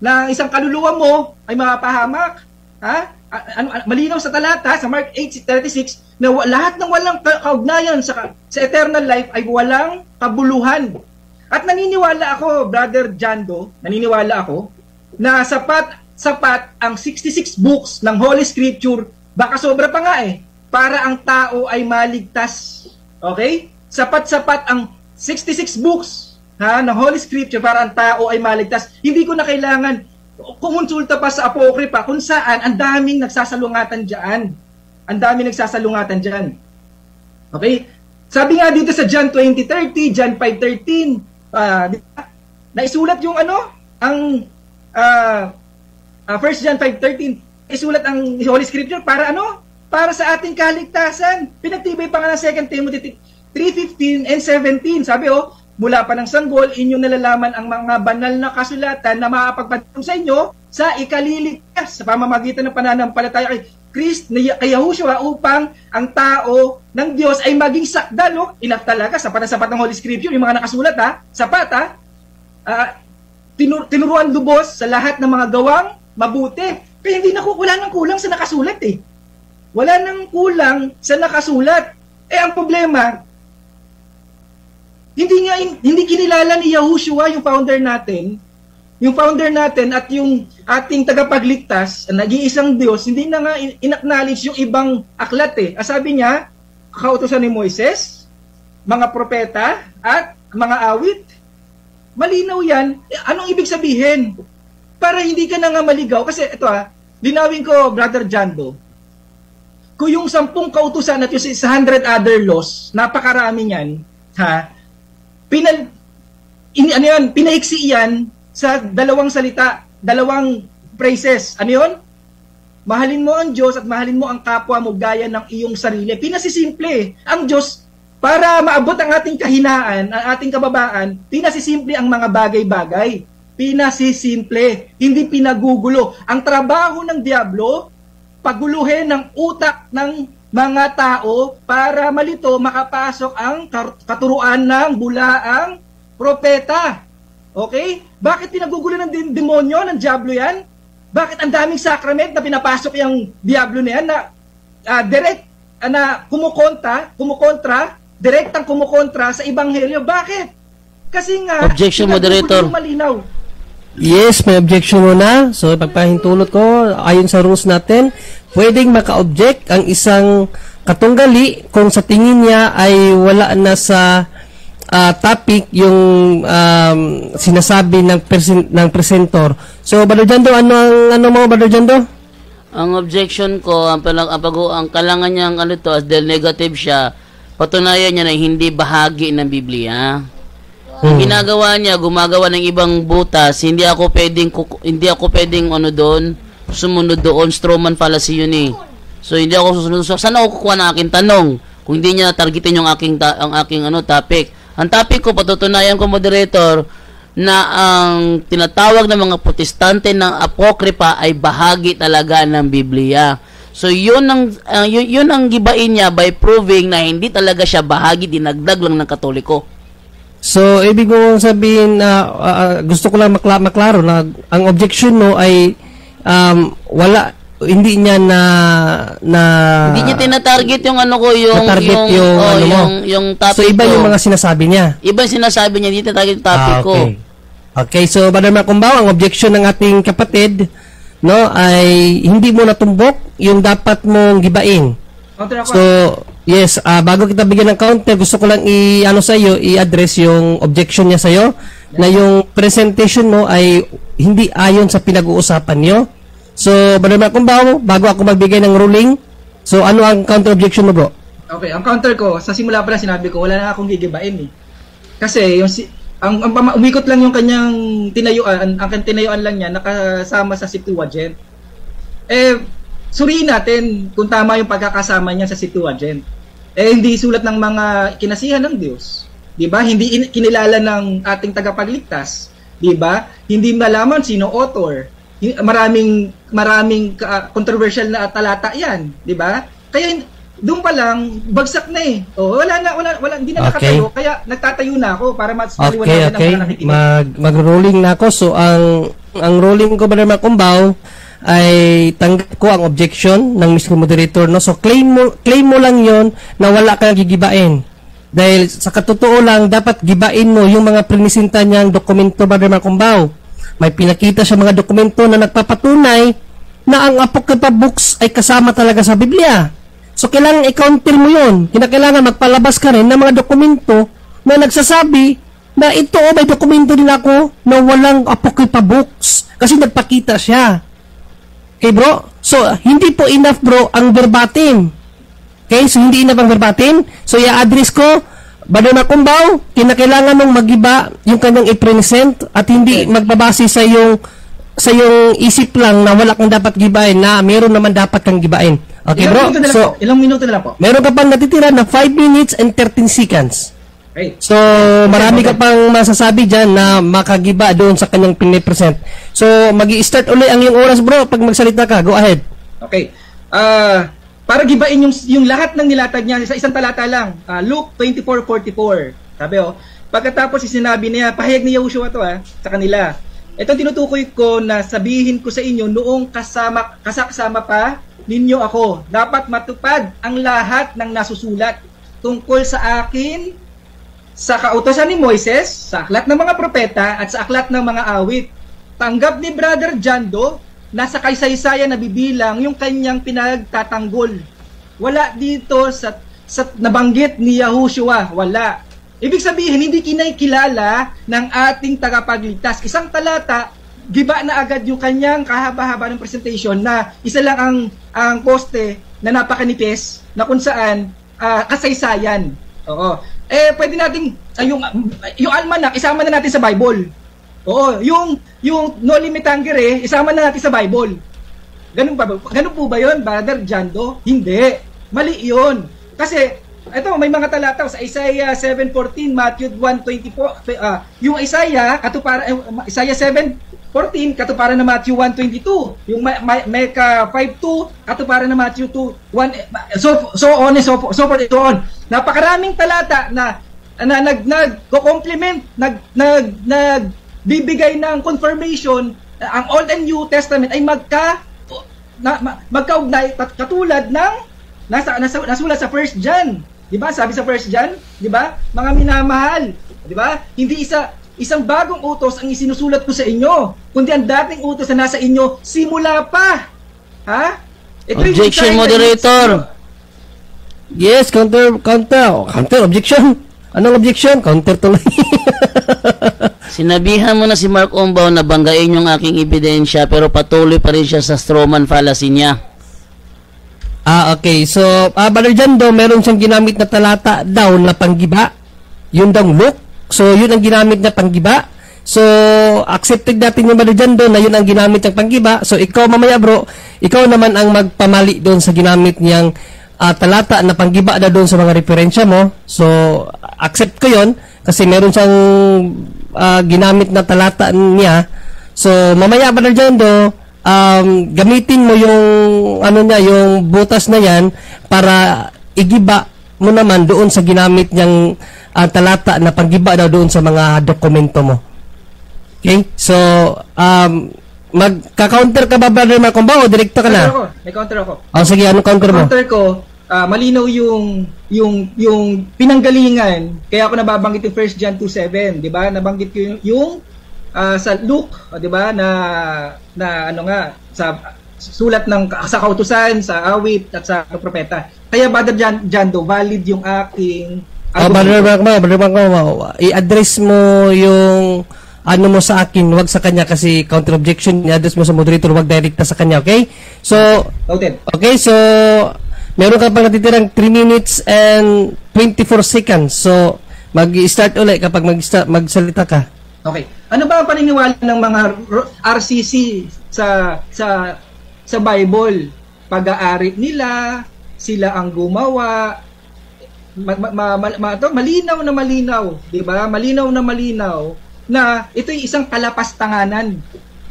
na isang kaluluwa mo ay mapapahamak. Malinaw sa talata sa Mark 8:36 na lahat ng walang kaugnayan sa eternal life ay walang kabuluhan. At naniniwala ako, Brother Jando, na sapat ang 66 books ng Holy Scripture, baka sobra pa nga para ang tao ay maligtas. Okay? Sapat ang 66 books ng Holy Scripture para ang tao ay maligtas. Hindi ko na kailangan kumonsulta pa sa apokripa kung saan ang daming nagsasalungatan dyan. Okay? Sabi nga dito sa John 20:30, John 5:13, naisulat yung 1 John 5:13, isulat ang Holy Scripture para ano? Para sa ating kaligtasan. Pinagtibay pa nga ng 2 Timothy 3:15 and 17. Sabi mula pa ng sanggol, inyong nalalaman ang mga banal na kasulatan na makapagpatulong sa inyo sa ikaliligtas sa pamamagitan ng pananampalataya kay kay Yahushua upang ang tao ng Diyos ay maging sakdal. Enough talaga, sapat na sapat ng Holy Scripture, yung mga nakasulat sapat tinuruan lubos sa lahat ng mga gawang mabuti. Kaya hindi wala nang kulang sa nakasulat Wala nang kulang sa nakasulat. Ang problema, hindi kinilala ni Yahushua yung founder natin at yung ating tagapagligtas, nag-iisang Diyos, hindi na nga in-acknowledge yung ibang aklat Sabi niya, kautusan ni Moises, mga propeta, at mga awit. Malinaw yan. Anong ibig sabihin? Para hindi ka na nga maligaw. Kasi ito linawin ko, Brother Jando, kung yung 10 kautusan at yung 100 other laws, napakarami niyan, pinaiksi yan sa 2 salita, 2 phrases. Ano yun? Mahalin mo ang Diyos at mahalin mo ang kapwa mo gaya ng iyong sarili. Pinasisimple. Ang Diyos, para maabot ang ating kahinaan, ang ating kababaan, pinasisimple ang mga bagay-bagay. Pinasisimple. Hindi pinagugulo. Ang trabaho ng Diablo, paguluhin ng utak ng mga tao para malito makapasok ang katuruan ng bulaang propeta. Okay? Bakit pinagugulo ng demonyo, ng Diablo yan? Bakit ang daming sacrament na pinapasok yung Diablo na yan na direct na direktang kumukontra sa Ebanghelyo? Bakit? Kasi nga, objection, moderator. Malinaw. Yes, may objection muna. So, pagpahintulot ko, ayon sa rules natin, pwedeng maka-object ang isang katunggali kung sa tingin niya ay wala na sa topic yung sinasabi ng presenter. So, Brother Jando, ano mo, Brother Jando? Ang objection ko, ang kalangan niyang as dahil negative siya, patunayan niya na hindi bahagi ng Biblia. Ang ginagawa niya, gumagawa ng ibang butas, hindi ako pwedeng sumunod doon, strawman fallacy yun So hindi ako susunod. So, saan ako kukuha ng aking tanong? Kung hindi niya targetin yung aking topic. Ang topic ko, patutunayan ko, moderator, na ang tinatawag ng mga protestante ng apokripa ay bahagi talaga ng Biblia. So yun ang gibain niya by proving na hindi talaga siya bahagi, dinagdag lang ng Katoliko. So, ibig ko sabihin na gusto ko lang maklaro na ang objection mo ay hindi niya hindi niya tinatarget yung yung topic. So, iba yung mga sinasabi niya. Iba yung sinasabi niya, hindi tinatarget yung topic ko. Okay, so Brother Macumbaw, ang objection ng ating kapatid ay hindi mo natumbok yung dapat mong gibain. So, yes, bago kita bigyan ng counter, gusto ko lang i-address yung objection niya sa'yo na yung presentation mo ay hindi ayon sa pinag-uusapan niyo. So, Brother Macumbaw, bago ako magbigay ng ruling, so ano ang counter objection mo, bro? Okay, ang counter ko, sa simula pa lang sinabi ko, wala na akong gigibain Kasi ang umikot lang yung kanyang tinayuan, ang tinayuan lang niya nakasama sa Septuagint. Suriin natin kung tama yung pagkakasama niya sa Septuagint. Hindi sulat ng mga kinasihan ng Diyos. 'Di ba? Hindi kinilala ng ating tagapagligtas. 'Di ba? Hindi malaman sino author. Maraming controversial na talata 'yan, 'di ba? Kaya doon pa lang bagsak na wala hindi na nakatayo, kaya nagtatayo na ako para maliwanagan ang mga nakikinig. Mag-rolling na ako. So ang rolling ko, Brother Macumbaw, ay tanggap ko ang objection ng Mr. Moderator, So claim mo lang 'yon na wala kang gigibain. Dahil sa katotoo lang, dapat gibain mo yung mga prinisinta niyang dokumento, Brother Macumbaw. May pinakita siya mga dokumento na nagpapatunay na ang Apocrypha books ay kasama talaga sa Biblia. So kailangan i-counter mo 'yon. Kinakailangan magpalabas ka rin ng mga dokumento na nagsasabi na ito may dokumento din ako na walang Apocrypha books kasi nagpakita siya. Okay, bro? So, hindi po enough, bro, ang verbatim. Okay? So, hindi enough ang verbatim. So, i-address ko, Brother Macumbaw, kinakailangan mong magiba yung kanyang i-present at hindi magbabase sa yung sa iyong isip lang na wala kang dapat gibain, na meron naman dapat kang gibain. Okay, bro? So, ilang minuto na lang po. meron ka pang natitira na 5 minutes and 13 seconds. Okay. So, marami ka pang masasabi dyan na makagiba doon sa kanyang pinipresent. So, mag-i-start uli ang iyong oras, bro, pag magsalita ka. Go ahead. Okay. Para gibain yung lahat ng nilatag niya sa isang talata lang. Luke 24:44. Sabi pagkatapos sinabi niya, pahayag ni Yahushua to sa kanila. Itong tinutukoy ko na sabihin ko sa inyo noong kasama pa ninyo ako. Dapat matupad ang lahat ng nasusulat tungkol sa akin sa kautosan ni Moises, sa aklat ng mga propeta at sa aklat ng mga awit. Tanggap ni Brother Jando na sa kaysaysayan na bibilang yung kanyang pinagtatanggol. Wala dito sa nabanggit ni Yahushua, wala. Ibig sabihin, hindi kinikilala ng ating tagapagligtas. Isang talata, giba na agad yung kanyang kahaba-haba ng presentation na isa lang ang poste na napakanipis na kung saan kasaysayan. Oo. Pwede nating, yung almanac, isama na natin sa Bible. Oo. Yung No Limit Hungry, isama na natin sa Bible. Ganun po ba yun, Brother Jando? Hindi. Mali yun. Kasi, ito, may mga talata sa Isaiah 7:14, Matthew 1:24, yung Isaiah 7:14 katuparan na Matthew 1:22, yung Micah 5:2 katuparan na Matthew 2:1, so on and so forth, so on. Napakaraming talata na nagko-complement, nagbibigay ng confirmation ang Old and New Testament ay magkaugnay katulad ng nasulat sa 1 John. 'Di ba? Sabi sa 1 John, 'di ba? Mga minamahal, 'di ba? Hindi isang bagong utos ang isinusulat ko sa inyo, kundi ang dating utos na nasa inyo simula pa. Ha? Objection, moderator. Yes, counter objection. Anong objection? Counter tuloy. Sinabihan mo na si Mark Ombaw na banggain yung aking ebidensya pero patuloy pa rin siya sa strawman fallacy niya. Okay. So, Brother Jando, meron siyang ginamit na talata daw na panggiba. Yun daw Luke. So, yun ang ginamit na panggiba. So, accepted natin yung Brother Jando na yun ang ginamit ng panggiba. So, ikaw mamaya bro, ikaw naman ang magpamali doon sa ginamit niyang talata na panggiba na doon sa mga referensya mo. So, accept ko yun kasi meron siyang ginamit na talata niya. So, mamaya Brother Jando, gamitin mo yung yung butas na yan para igiba mo naman doon sa ginamit niyang talata na panggiba daw doon sa mga dokumento mo. Okay? So, magka-counter ka ba, Brother Marcomba, o direkto ka na? May counter ako. Sige, anong counter mo? Counter ko, malinaw yung pinanggalingan, kaya ako nababanggit yung 1 John 2:7, di ba? Nabanggit ko yung sa Luke, 'di ba, na sa sulat sa kautusan, sa awit at sa propeta. Kaya Brother Jando, valid yung aking Brother Marcomba, i-address mo yung mo sa akin, wag sa kanya kasi counter objection, i-address mo sa moderator, wag direkta sa kanya, okay? So, noted. Okay, so meron ka pang natitirang 3 minutes and 24 seconds. So, mag-start ulit kapag magsalita ka. Okay. Ano ba ang paniniwala ng mga RCC sa Bible? Pag-aari nila, sila ang gumawa. Malinaw na malinaw, 'di ba? Malinaw na ito'y isang kalapastanganan.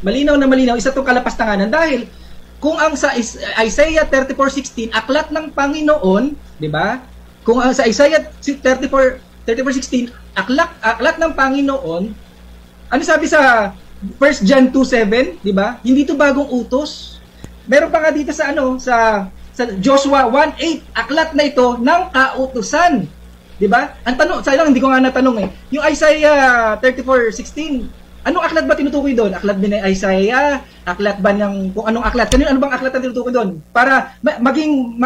Malinaw na malinaw, isa 'tong kalapastanganan dahil kung ang sa Isaiah 34:16 aklat ng Panginoon, 'di ba? Kung ang sa Isaiah 34:16 aklat ng Panginoon, ano sabi sa 1 John 2:7, 'di ba? Hindi 'to bagong utos. Meron pa nga dito sa Joshua 1:8, aklat na ito ng kautusan. 'Di ba? Ang tanong, sayang hindi ko nga natanong Yung Isaiah 34:16, anong aklat ba tinutukoy doon? Aklat ba ni Isaiah? Aklat ba ng kung anong aklat? Ano bang aklat ang tinutukoy doon? Para maging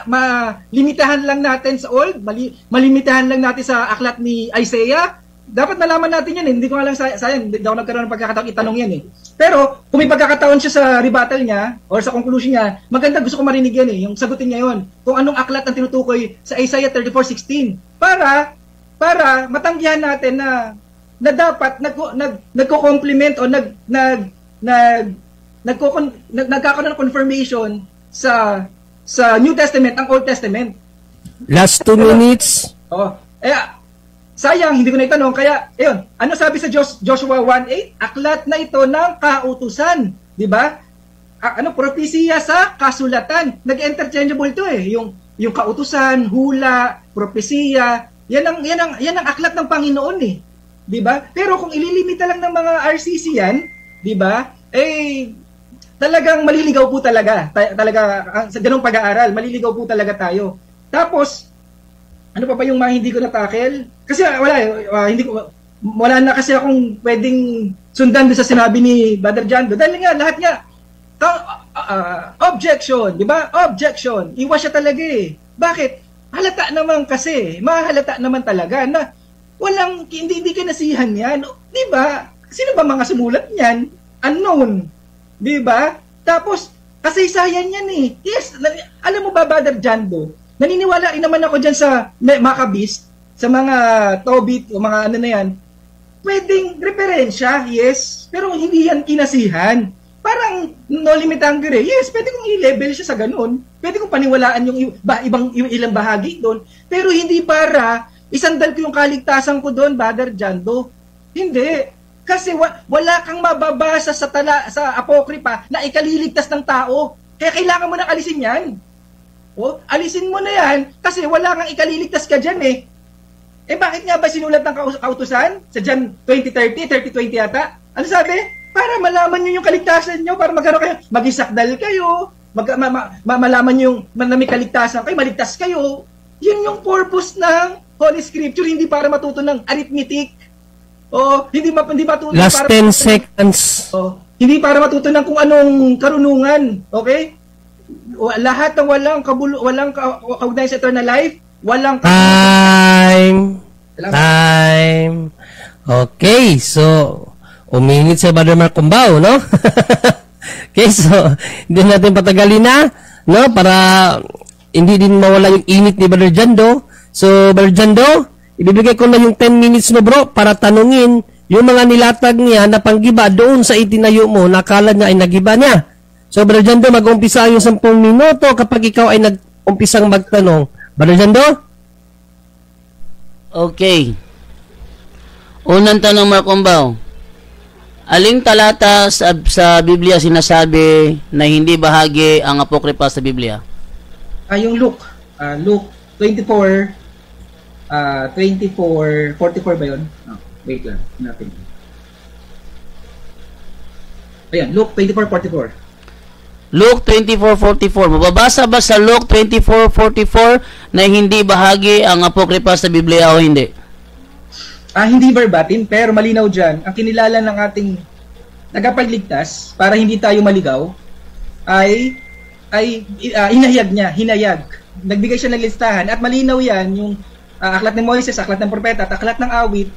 malimitahan lang natin sa old, malimitahan lang natin sa aklat ni Isaiah. Dapat nalaman natin yan Hindi ko nga lang sayang, hindi ako nagkaroon ng pagkakataon itanong yan Pero, kung may pagkakataon siya sa rebuttal niya, or sa conclusion niya, maganda, gusto ko marinig yan yung sagutin niya yon. Kung anong aklat ang tinutukoy sa Isaiah 34:16. Para matanggihan natin na dapat nagko-complement o nagkakaroon ng confirmation sa New Testament ang Old Testament. Last 2 minutes. Sayang, hindi ko na itanong. Kaya, ayun, ano sabi sa Joshua 1:8? Aklat na ito ng kautusan. Di ba? Propesiya sa kasulatan. Nag-interchangeable to eh. Yung kautusan, hula, propesiya, yan ang aklat ng Panginoon eh. Di ba? Pero kung ililimita lang ng mga RCC yan, di ba? Talagang maliligaw po talaga. Sa ganung pag-aaral, maliligaw po talaga tayo. Tapos, ano pa yung mga hindi ko na-tackle? Kasi wala na kasi akong pwedeng sundan doon sa sinabi ni Brother Jando. Dahil nga, lahat nga, objection, di ba? Objection. Iwas siya talaga eh. Bakit? Halata naman kasi. Mahalata naman talaga na hindi kinasihan yan. Di ba? Sino ba mga sumulat niyan? Unknown. Di ba? Tapos, kasaysayan yan eh. Yes, alam mo ba, Brother Jando, naniniwala rin naman ako dyan sa Maccabees, sa mga Tobit, o mga ano na yan, pwedeng referensya, yes, pero hindi yan kinasihan. Parang no limit anger eh. Yes, pwede kong i-level siya sa ganun. Pwede kong paniwalaan yung ilang bahagi doon. Pero hindi para isandal ko yung kaligtasan ko doon, Brother Jando. Hindi. Kasi wala kang mababasa sa Apokripa na ikaliligtas ng tao. Kaya kailangan mo nang alisin yan. Alisin mo na yan kasi wala kang ikaliligtas ka dyan eh. Bakit nga ba sinulat ng kautusan? Sa John 20:30, 30:20 yata? Ano sabi? Para malaman nyo yung kaligtasan nyo, para magkaroon kayo, magisakdal kayo, malaman nyo na may kaligtasan kayo, maligtas kayo. Yun yung purpose ng Holy Scripture, hindi para matuto ng arithmetic. Hindi matuto last para 10 seconds. Hindi para matuto ng kung anong karunungan. Okay? Lahat ng walang kaugnayan sa eternal life, walang time. Okay, so uminit sa Brother Mark Cumbao, no? Okay, so hindi natin patagalin na, no? Para hindi din mawala yung init ni Brother Jando. So, Brother Jando, ibibigay ko na yung 10 minutes mo, bro, para tanungin yung mga nilatag niya na panggiba doon sa itinayo mo, nakala niya ay nagiba niya. So, Brother Jando, mag-umpisa yung 10 minuto kapag ikaw ay nag-umpisang magtanong. Brother Jando? Okay. Unang tanong, Mark Cumbao. Aling talata sa Biblia sinasabi na hindi bahagi ang Apokripa sa Biblia? Yung Luke 24, 44 ba yun? Wait lang, natin. Ayan, Luke 24:44. Luke 24:44. Mababasa ba sa Luke 24:44 na hindi bahagi ang Apokripa sa Biblia o hindi? Hindi verbatim, pero malinaw dyan. Ang kinilala ng ating nagapagligtas para hindi tayo maligaw ay hinayag. Nagbigay siya ng listahan at malinaw yan yung aklat ng Moises, aklat ng propeta at aklat ng awit.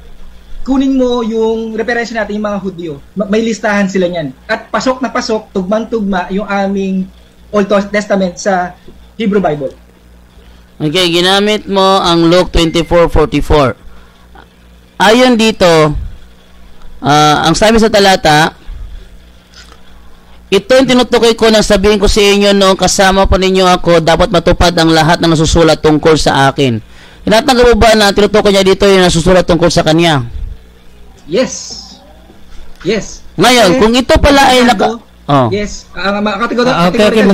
Kunin mo yung referensya natin, yung mga Hudyo. May listahan sila niyan. At pasok na pasok, tugmang-tugma yung aming Old Testament sa Hebrew Bible. Okay, ginamit mo ang Luke 24:44. Ayon dito, ang sabi sa talata, ito yung tinutukoy ko na sabihin ko sa inyo noong kasama pa ninyo ako, dapat matupad ang lahat na nasusulat tungkol sa akin. Tinatanggap mo ba na tinutukoy niya dito yung nasusulat tungkol sa kanya? Yes. Ngayon, kung ito pala ay Yes. Okay,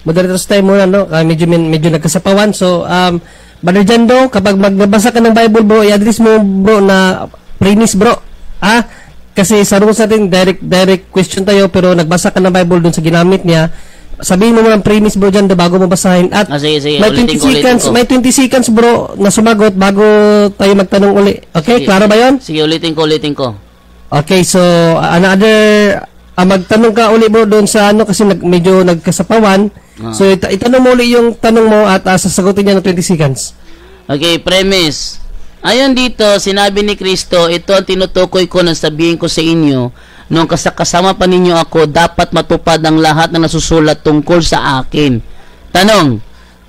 Moderator's time muna, no? Medyo nagkasapawan. So, Brother Jando, kapag magbabasa ka ng Bible, bro, i-address mo, bro, na premise, bro. Kasi sa rules natin, direct question tayo, pero nagbasa ka ng Bible dun sa ginamit niya. Sabihin mo ng premise, bro, Jando, bago mo basahin. At sige. May 20 seconds, bro, na sumagot bago tayo magtanong uli. Okay, klaro ba yun? Sige, ulitin ko. Okay, so, magtanong ka uli, bro, doon sa kasi medyo nagkasapawan. So, itanong mo uli yung tanong mo at sasagutin niya ng 20 seconds. Okay, premise. Ayon dito, sinabi ni Kristo, ito ang tinutukoy ko na sabihin ko sa inyo, nung kasama pa ninyo ako, dapat matupad ang lahat na nasusulat tungkol sa akin. Tanong,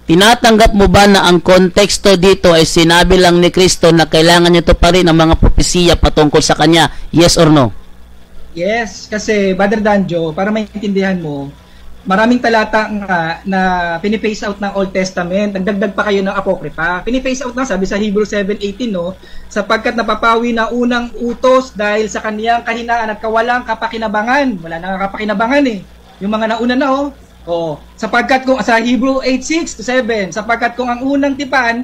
tinatanggap mo ba na ang konteksto dito ay sinabi lang ni Kristo na kailangan nito pa rin ang mga propesiya patungkol sa Kanya? Yes or no? Yes, kasi Brother Danjo, para maintindihan mo, maraming talata nga na pinipace out ng Old Testament. Nagdagdag pa kayo ng Apocrypha. Pinipace out na, sabi sa Hebrews 7:18, no? Sapagkat napapawi na unang utos dahil sa kaniyang kahinaan at kawalang kapakinabangan. Wala nang kapakinabangan eh. Yung mga nauna na, oh. Oh, sapagkat kung sa Hebrew 8:6-7, sapagkat kung ang unang tipan,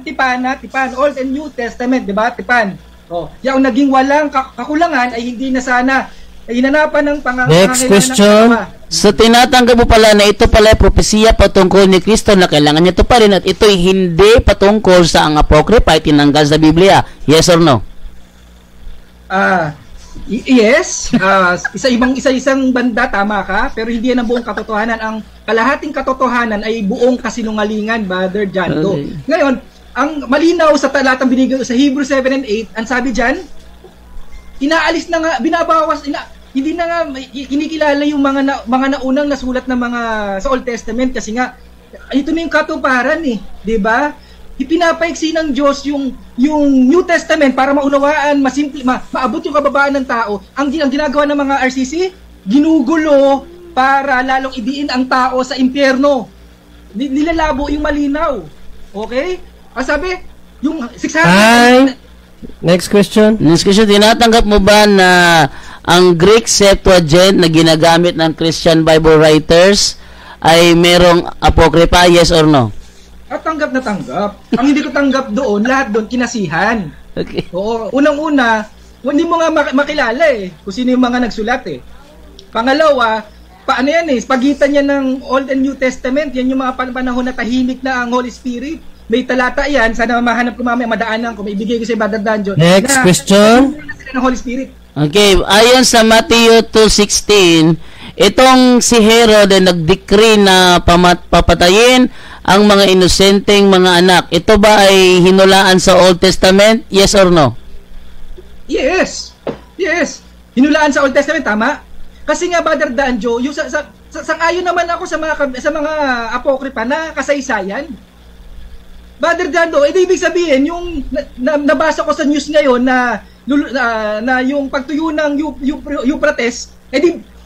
Old and New Testament, di ba? Tipan. Oh, yung naging walang kakulangan ay hindi na sana ay hinanapan ng Next question. So tinatanggap mo pala na ito pala ay propesiya patungkol ni Kristo na kailangan niya ito pa rin at ito'y hindi patungkol sa ang Apocrypha ay tinanggal sa Biblia. Yes or no? Yes. Isa-isang banda, tama ka, pero hindi yan ang buong katotohanan. Ang kalahating katotohanan ay buong kasinungalingan, Brother Jando. Okay. Ngayon, ang malinaw sa talatang binigay sa Hebrews 7 and 8, ang sabi dyan, inaalis na nga, binabawas, hindi na nga kinikilala yung mga naunang nasulat na mga sa Old Testament kasi nga ito na yung katuparan eh, 'di ba? Ipinapaiksi ng Diyos yung New Testament para maunawaan, maabot yung kababaan ng tao. Ang ginagawa ng mga RCC, ginugulo para lalong idiin ang tao sa impyerno. Nilalabo yung malinaw. Okay? Ang sabi, yung 600 Next question. Next question, tinatanggap mo ba na ang Greek Septuagint na ginagamit ng Christian Bible writers ay merong Apocrypha, yes or no? At tanggap na tanggap. Ang hindi ko tanggap doon, lahat doon kinasihan. Okay. Oo, unang-una, hindi mo nga makilala eh, kung sino yung mga nagsulat eh. Pangalawa, paano yan eh, pagitan yan ng Old and New Testament, yan yung mga panahon na tahimik na ang Holy Spirit. May talata yan, sana mahanap ko mamaya, madaanan ko, may ibigay ko sa Brother Danjo. Next question. Ng Holy Spirit. Okay, ayon sa Matthew 2:16, itong si Herod ay nag-decree na papatayin ang mga inosenteng mga anak. Ito ba ay hinulaan sa Old Testament? Yes or no? Yes. Yes. Hinulaan sa Old Testament, tama? Kasi nga Brother Danjo, yung sang-ayon naman ako sa mga apokrypha na kasaysayan. Brother Dando, ibig sabihin yung nabasa ko sa news ngayon na yung pagtuyo ng Euphrates,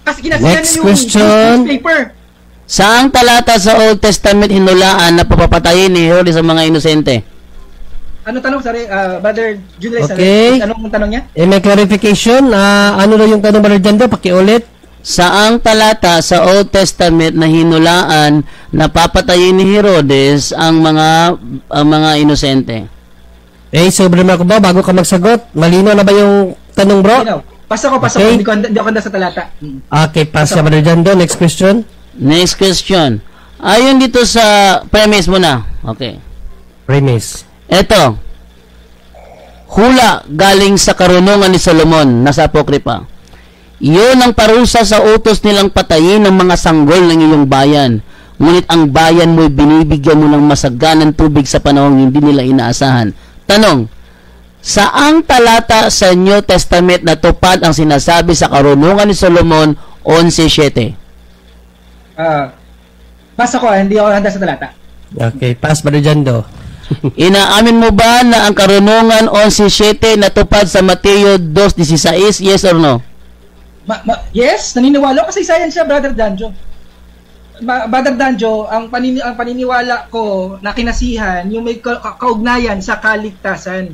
kasi kinasihan yung newspaper. Saang talata sa Old Testament hinulaan na papapatayin ni Herod sa mga inosente? Ano tanong, sorry, Brother Julius? Okay. Anong tanong niya? May clarification. Ano na yung tanong, Brother Dando? Pakiulit. Saang talata sa Old Testament na hinulaan na papatayin ni Herodes ang mga inosente? So problema ko ba bago ka magsagot? Malino na ba yung tanong, bro? Pasa ko. Okay. Hindi ako handa sa talata. Okay, pass ka, Brother Jando. Next question. Next question. Ayon dito sa premise mo na. Okay. Premise. Ito. Hula galing sa karunungan ni Solomon, nasa Apokrypha. Iyon ang parusa sa utos nilang patayin ng mga sanggol ng iyong bayan. Ngunit ang bayan mo'y binibigyan mo ng masaganang tubig sa panahong hindi nila inaasahan. Tanong, saang talata sa New Testament natupad ang sinasabi sa karunungan ni Solomon 11:7? Basta ko, hindi ako handa sa talata. Okay, pass, Brother Jando. Inaamin mo ba na ang karunungan 11:7 natupad sa Mateo 2:16? Yes or no? Yes, naniniwala kasi science siya, Brother Danjo. Brother Danjo, ang paniniwala ko na kinasihan, yung may kaugnayan sa kaligtasan.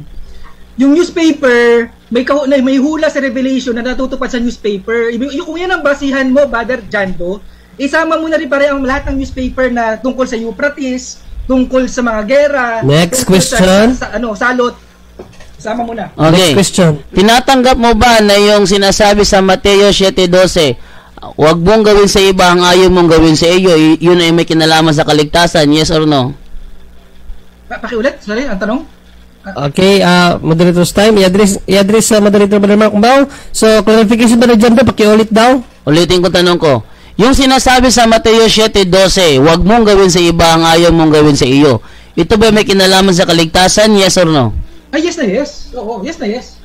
Yung newspaper, may hula sa Revelation na natutupad sa newspaper. Kung yan ang basihan mo, Brother Jando, isama mo na rin pare ang lahat ng newspaper na tungkol sa Euphrates, tungkol sa mga gera. Next question. Salot. Sama mo na. Okay. Next question. Tinatanggap mo ba na yung sinasabi sa Mateo 7:12, huwag mong gawin sa iba ang ayaw mong gawin sa iyo, yun ay may kinalaman sa kaligtasan, yes or no? Pakiulit, sorry, ang tanong? Okay, moderator's time. I-address sa moderator Brother Mark Bao. So, clarification ba na dyan daw? Pakiulit daw. Ulitin ko tanong ko. Yung sinasabi sa Mateo 7:12, huwag mong gawin sa iba ang ayaw mong gawin sa iyo, ito ba may kinalaman sa kaligtasan, yes or no? Ay, yes na yes. Oo, yes na yes.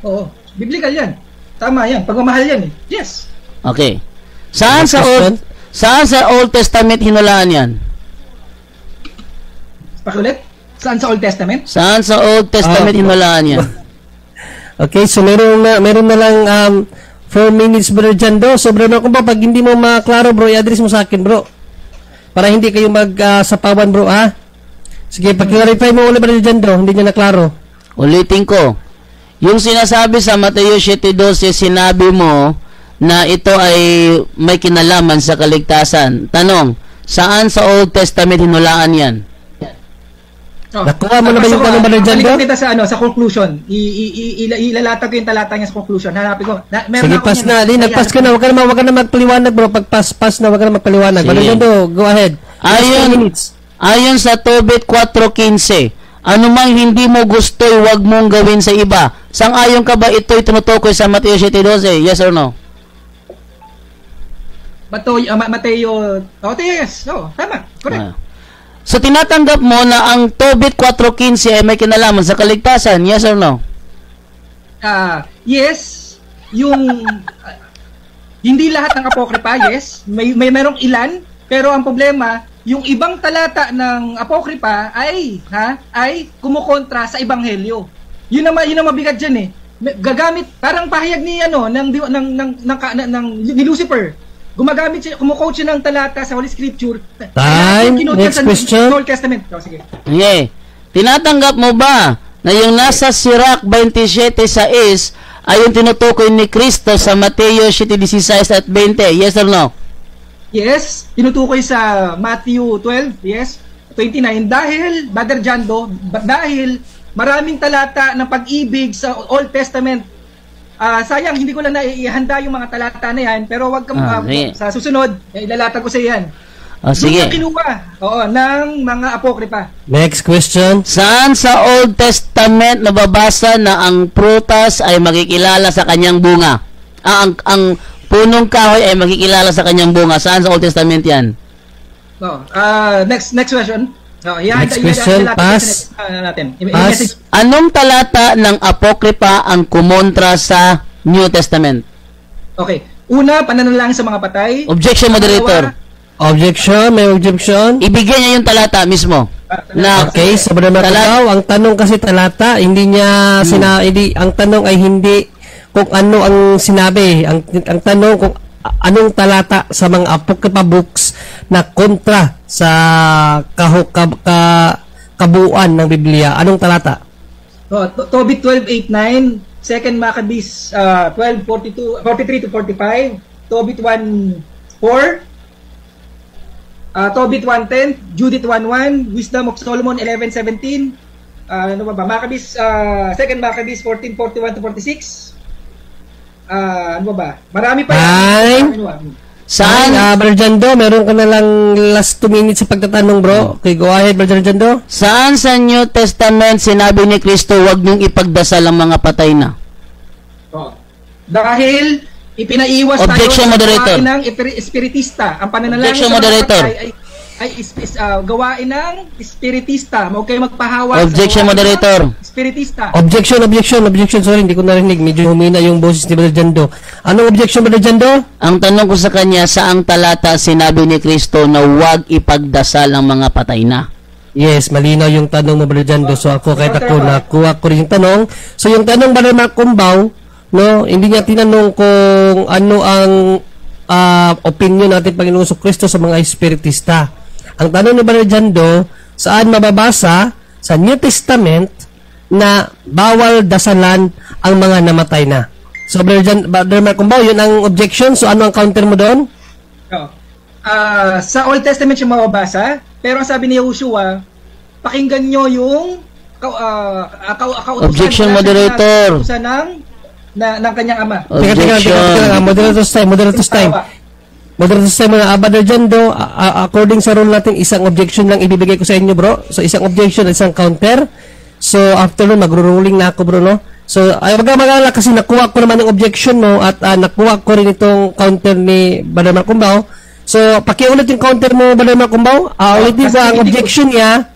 Oo, biblical yan. Tama yan, pagmamahal yan eh. Yes. Okay. Saan sa Old Testament hinulaan yan? Pakiulit? Saan sa Old Testament? Saan sa Old Testament hinulaan yan? Okay, so meron na lang 4 minutes, Brother Jando. So, Brother Mark Kumbaw, pag hindi mo maklaro, bro, i-address mo sa akin, bro. Para hindi kayo magsapawan, bro, ha? Sige, pag-clarify mo ulit, Brother Jando, hindi niya naklaro. Ulitin ko. Yung sinasabi sa Mateo 7:12, sinabi mo na ito ay may kinalaman sa kaligtasan. Tanong, saan sa Old Testament hinulaan yan? Nakuha mo na ba yung tanong, Brother Jando? Balik kita sa conclusion. Ilalatag ko yung talata niya sa conclusion. Hanapin ko. Sige, pass na. Nagpass ka na. Huwag ka na magpaliwanag, bro. Pag pass na, huwag ka na magpaliwanag. Brother Jando, go ahead. Ayon sa Tobit 4:15, anumang hindi mo gusto, huwag mong gawin sa iba. Sang-ayon ka ba ito'y tinutukoy sa Mateo 7:12? Yes or no? Mateo, yes. Tama. Correct. So, tinatanggap mo na ang Tobit 4:15 ay may kinalaman sa kaligtasan? Yes or no? Yes. Yung hindi lahat ng apokripa, yes. May merong ilan, pero ang problema, yung ibang talata ng apokripa ay kumukontra sa ebanghelyo. Yun ang mabigat diyan eh. Gagamit parang pahayag ni ni Lucifer. Gumagamit siya, kumukote siya ng talata sa Holy Scripture. Time, next question. Old Testament. Sige. Okay. Tinatanggap mo ba na yung nasa Sirach 27:6 ay yung tinutukoy ni Kristo sa Mateo 7:16 at 20? Yes or no? Yes. Tinutukoy sa Matthew 12. Yes. 29. Dahil, Brother Jando, dahil maraming talata ng pag-ibig sa Old Testament. Sayang, hindi ko lang naihanda yung mga talata na yan, pero wag kang sa susunod, ilalatag ko sa yan. Sige. Doon kinuha ng mga apokripa. Next question. Saan sa Old Testament nababasa na ang prutas ay makikilala sa kanyang bunga? Ang punong kahoy ay makikilala sa kanyang bunga. Saan sa Old Testament yan? Next question. Next question, pass. Pass. Anong talata ng apokripa ang kumontra sa New Testament? Okay. Una, pananalangin sa mga patay. Objection, moderator. Objection, may objection. Ibigay niya yung talata mismo. Okay, so Brother Mark Kumbaw, ang tanong kasi talata, hindi niya ang tanong ay hindi kung ano ang sinabi. Ang tanong kung anong talata sa mga apokripa books na kontra sa kabuuan ng Biblia. Anong talata? Tobit 12:8-9, 2 Maccabees 12:43-45, Tobit 1:4, Tobit 1:10, Judith 1:1, Wisdom of Solomon 11:17, ano ba? Maccabees 2 Maccabees 14:41-46. Ano ba? Marami pa. Saan? Brother Jando, meron ka na lang last 2 minutes sa pagtatanong, bro. Okay, go ahead, Brother Jando. Saan sa New Testament sinabi ni Kristo, huwag niyong ipagdasal ang mga patay na? Dahil ipinaiwas Objection, tayo moderator. sa gawain ng espiritista. Ang pananalangin Objection, sa mga moderator. patay ay gawain ng espiritista. Huwag kayo magpahawa. Objection, moderator. Espiritista. Objection. Sorry, hindi ko narinig. Medyo humina yung boses ni Brother Jando. Anong objection, Brother Jando? Ang tanong ko sa kanya, saang talata sinabi ni Kristo na huwag ipagdasal ang mga patay na? Yes, malinaw yung tanong mo, Brother Jando. So ako, kahit ako, nakuha ko rin yung tanong. So yung tanong, Brother Mark Kumbaw, no, hindi niya tinanong kung ano ang opinion natin Panginoon Kristo sa mga espiritista. Ang tanong ni Brother Jando, saan mababasa sa New Testament na bawal dasalan ang mga namatay na? So, Brother Mark Kumbaw, yun ang objection. So, ano ang counter mo doon? Sa Old Testament yung mababasa, pero ang sabi ni Yoshua, pakinggan nyo yung Objection, moderator. ng kanyang ama. Teka. Moderator's time. Brother Jando, according sa rule natin, isang objection lang ibibigay ko sa inyo, bro. So, isang objection at isang counter. So, after nun, magro-ruling na ako, bro, no? So, ay, wag ka mag-alala kasi nakuha ko naman yung objection mo at nakuha ko rin itong counter ni Brother Mark Kumbaw. So, pakiulit yung counter mo, Brother Mark Kumbaw. Ulitin ko ang objection niya.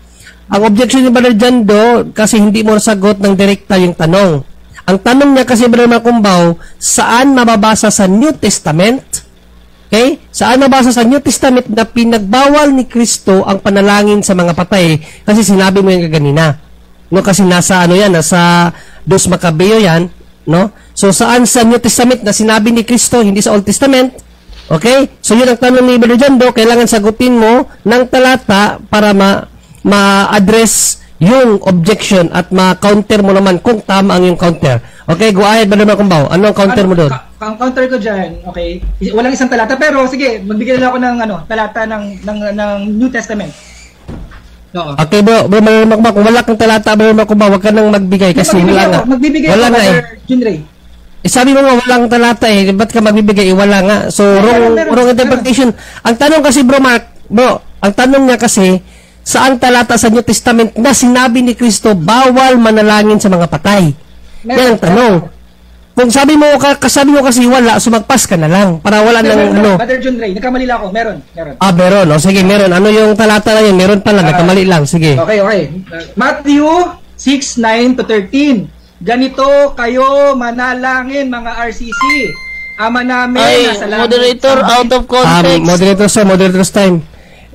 Ang objection ni Brother Jando, kasi hindi mo nasagot ng direkta yung tanong. Ang tanong niya kasi, Brother Mark Kumbaw, saan mababasa sa New Testament? Okay? Saan nabasa sa New Testament na pinagbawal ni Kristo ang panalangin sa mga patay? Kasi sinabi mo yung kaganina. No, kasi nasa nasa 2 Macabeo yan. no? So saan sa New Testament na sinabi ni Kristo, hindi sa Old Testament? Okay? So yun ang tanong ni Brother Jando, kailangan sagutin mo ng talata para ma-address yung objection at ma-counter mo naman kung tama ang yung counter. Okay, go ahead, Brother Makumbaw. Ano ang counter mo doon? Ang counter ko dyan, okay, walang isang talata, pero sige, magbigay lang ako ng talata ng New Testament. Oo. Okay, bro, Brother Makumbaw, kung wala kang talata, Brother Makumbaw, wag ka nang magbigay kasi wala nga. Magbibigay wala ako, nga Brother Junray. Sabi mo nga walang talata ba't ka magbibigay? Wala nga. So, wrong interpretation. Ang tanong kasi, bro, ang tanong niya kasi, saan talata sa New Testament na sinabi ni Kristo, bawal manalangin sa mga patay? Yan ang tanong. Kung sabi mo kasi wala, sumagpas ka na lang. Para wala nang ano. Brother John Ray, nagkamali lang ako. Meron. Meron. O, sige, meron. Ano yung talata na yun? Meron pala, nagkamali lang. Sige. Okay. Matthew 6:9-13. Ganito kayo manalangin, mga RCC. Ama namin, nasa langit. Moderator, out of context. Moderator's time.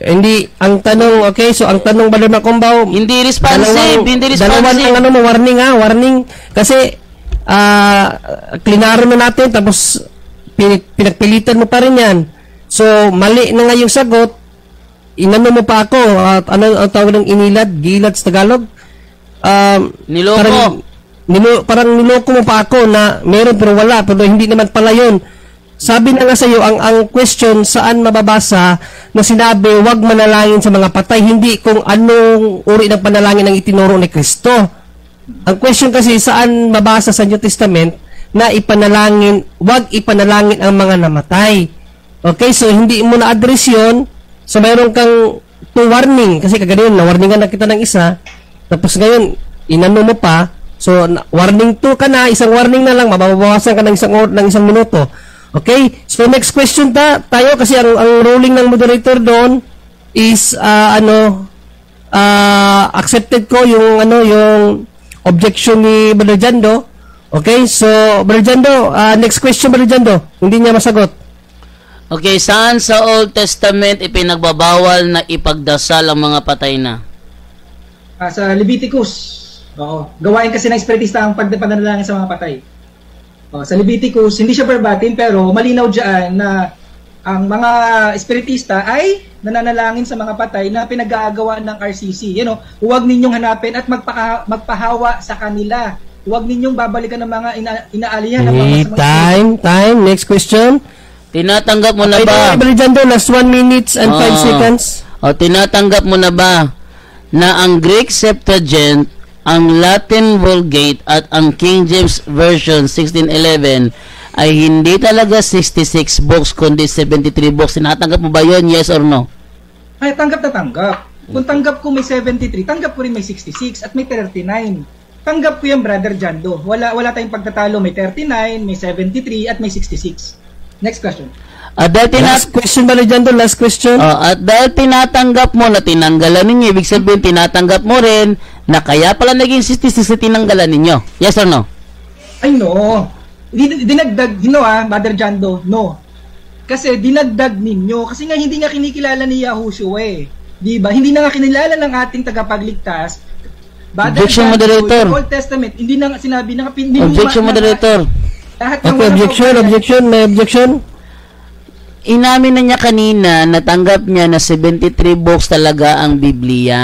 Hindi, ang tanong, okay, so ang tanong Brother Makumbaw, hindi responsive. Dalawang warning, kasi, klinaro na natin, tapos, pinagpilitan mo pa rin yan. So, mali na nga yung sagot, inano mo pa ako, ano ang tawag ng gilad sa Tagalog? Niloko. Parang niloko mo pa ako na meron pero wala, pero hindi naman pala yun. Sabi na nga sa iyo, ang question, saan mababasa na sinabi, wag manalangin sa mga patay, hindi kung anong uri ng panalangin ang itinuro ni Kristo. Ang question kasi, saan mabasa sa New Testament na wag ipanalangin ang mga namatay. Okay, so hindi mo na-address yun, so mayroon kang warning, kasi kaganoon, na-warningan na kita ng isa, tapos ngayon, inano mo pa, so warning 2 ka na, isang warning na lang, mababawasan ka ng isang minuto. Okay? So next question tayo kasi ang ruling ng moderator doon is accepted ko yung objection ni Brother Jando. Okay? So Brother Jando, next question Brother Jando. Hindi niya masagot. Okay, saan sa Old Testament ipinagbabawal na ipagdasal ang mga patay na? Sa Leviticus. Oo. Gawain kasi ng espiritista ang pagpanalangin sa mga patay. Sa Leviticus, hindi siya verbatim pero malinaw diyan na ang mga espiritista ay nananalangin sa mga patay na pinag-aagawa ng RCC. Huwag ninyong hanapin at magpahawa sa kanila. Huwag ninyong babalikan ng mga inaalihan ng mga time. Next question. Tinatanggap mo na ba? Last 1 minute and 5 seconds. Tinatanggap mo na ba na ang Greek Septuagint, ang Latin Vulgate at ang King James Version 1611 ay hindi talaga 66 books kundi 73 books. Tinatanggap mo ba yun? Yes or no? Ay, tanggap na tanggap. Kung tanggap ko may 73, tanggap ko rin may 66 at may 39. Tanggap ko yung Brother Jando. Wala tayong pagtatalo. May 39, may 73 at may 66. Next question. Last question ba Jando? Last question? At dahil tinatanggap mo na tinanggalan ninyo, ibig sabihin tinatanggap mo rin na kaya pala naging 66 na tinanggalan ninyo. Yes or no? Ay no. Dinagdag, Mother Jando, no. Kasi dinagdag ninyo. Kasi nga hindi nga kinikilala ni Yahushua Diba? Hindi na nga kinilala ng ating tagapagligtas. Objection, moderator. Old Testament, hindi na nga sinabi na Objection, moderator. Objection, may objection? Inamin na niya kanina, natanggap niya na 73 books talaga ang Biblia.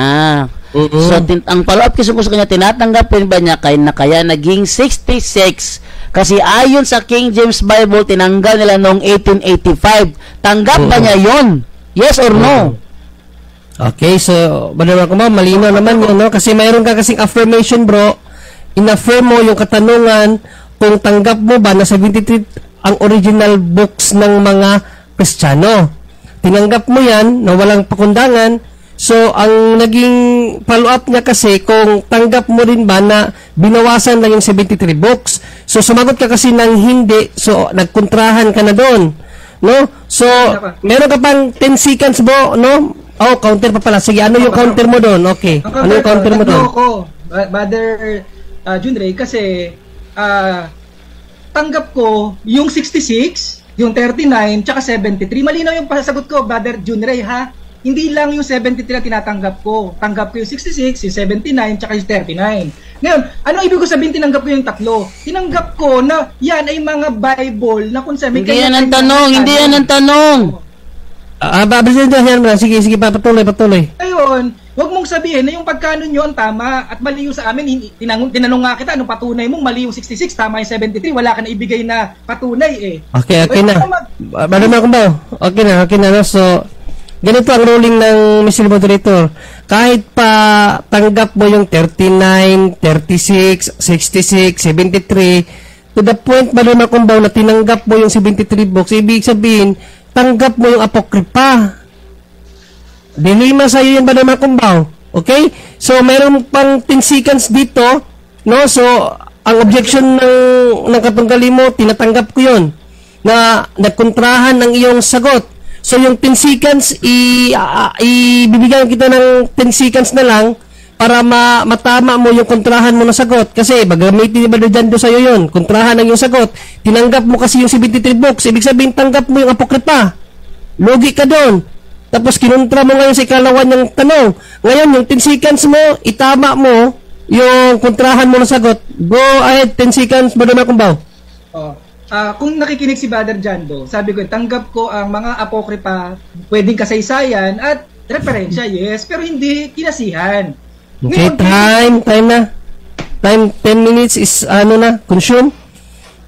So, ang follow-up kasi ko sa kanya, tinatanggap rin ba niya kaya naging 66? Kasi ayon sa King James Bible, tinanggal nila noong 1885. Tanggap ba niya yon? Yes or no? Okay, so, malinaw naman yun, no? Kasi mayroon ka kasing affirmation, bro. In-affirm mo yung katanungan kung tanggap mo ba na 73 ang original books ng mga Kristiyano. Tinanggap mo yan na walang pakundangan. So, ang naging follow-up niya kasi kung tanggap mo rin ba na binawasan lang yung 73 books. So, sumagot ka kasi ng hindi. So, nagkontrahan ka na doon. No? So, meron ka pang 10 seconds bro, no? Counter pa pala. Sige, ano yung counter mo doon? Okay. Ano yung counter mo doon? Brother Junray, kasi tanggap ko yung 66, yung 39, tsaka 73. Malinaw yung pasagot ko, Brother Junray, ha? hindi lang yung 73 na tinatanggap ko. Tanggap ko yung 66, yung 79, tsaka yung 39. Ngayon, ano ibig ko sabihin tinanggap ko yung tatlo? Tinanggap ko na yan ay mga Bible na kung sabi... Hindi yan ang tanong, hindi yan ang tanong. Sige, patuloy. Ayun, huwag mong sabihin na yung pagkano nyo ang tama at mali yung sa amin. Tinanong nga kita, anong patunay mong mali yung 66, tama yung 73, wala ka na ibigay na patunay eh. Okay na. Okay na. No? So, ganito ang ruling ng Mr. Moderator. Kahit pa tanggap mo yung 39, 36, 66, 73, to the point ba naman kung na tinanggap mo yung 73 books, ibig sabihin, tanggap mo yung apokripa. Dilima sa'yo yan ba naman kumbaw? Okay? So, meron pang 10 seconds dito, no? So, ang objection ng katunggali mo, tinatanggap ko yun, na nagkontrahan ng iyong sagot. So, yung 10 seconds, ibibigyan kita ng 10 seconds na lang para matama mo yung kontrahan mo na sagot. Kasi, gagamitin ni Brother Jan do sa'yo yun. Kontrahan ng iyong sagot. Tinanggap mo kasi yung 73 books. Ibig sabihin, tanggap mo yung apokripa. Logi ka doon. Tapos, kinontra mo ngayon sa ikalawan ng tanong. Ngayon, yung 10 seconds mo, itama mo yung kontrahan mo na sagot. Go ahead, 10 seconds, Brother Makumbaw. Kung nakikinig si Brother Jando, sabi ko, tanggap ko ang mga apokripa, pwedeng kasaysayan at referensya, yes, pero hindi kinasihan. Okay, time na. Time 10 minutes is consume.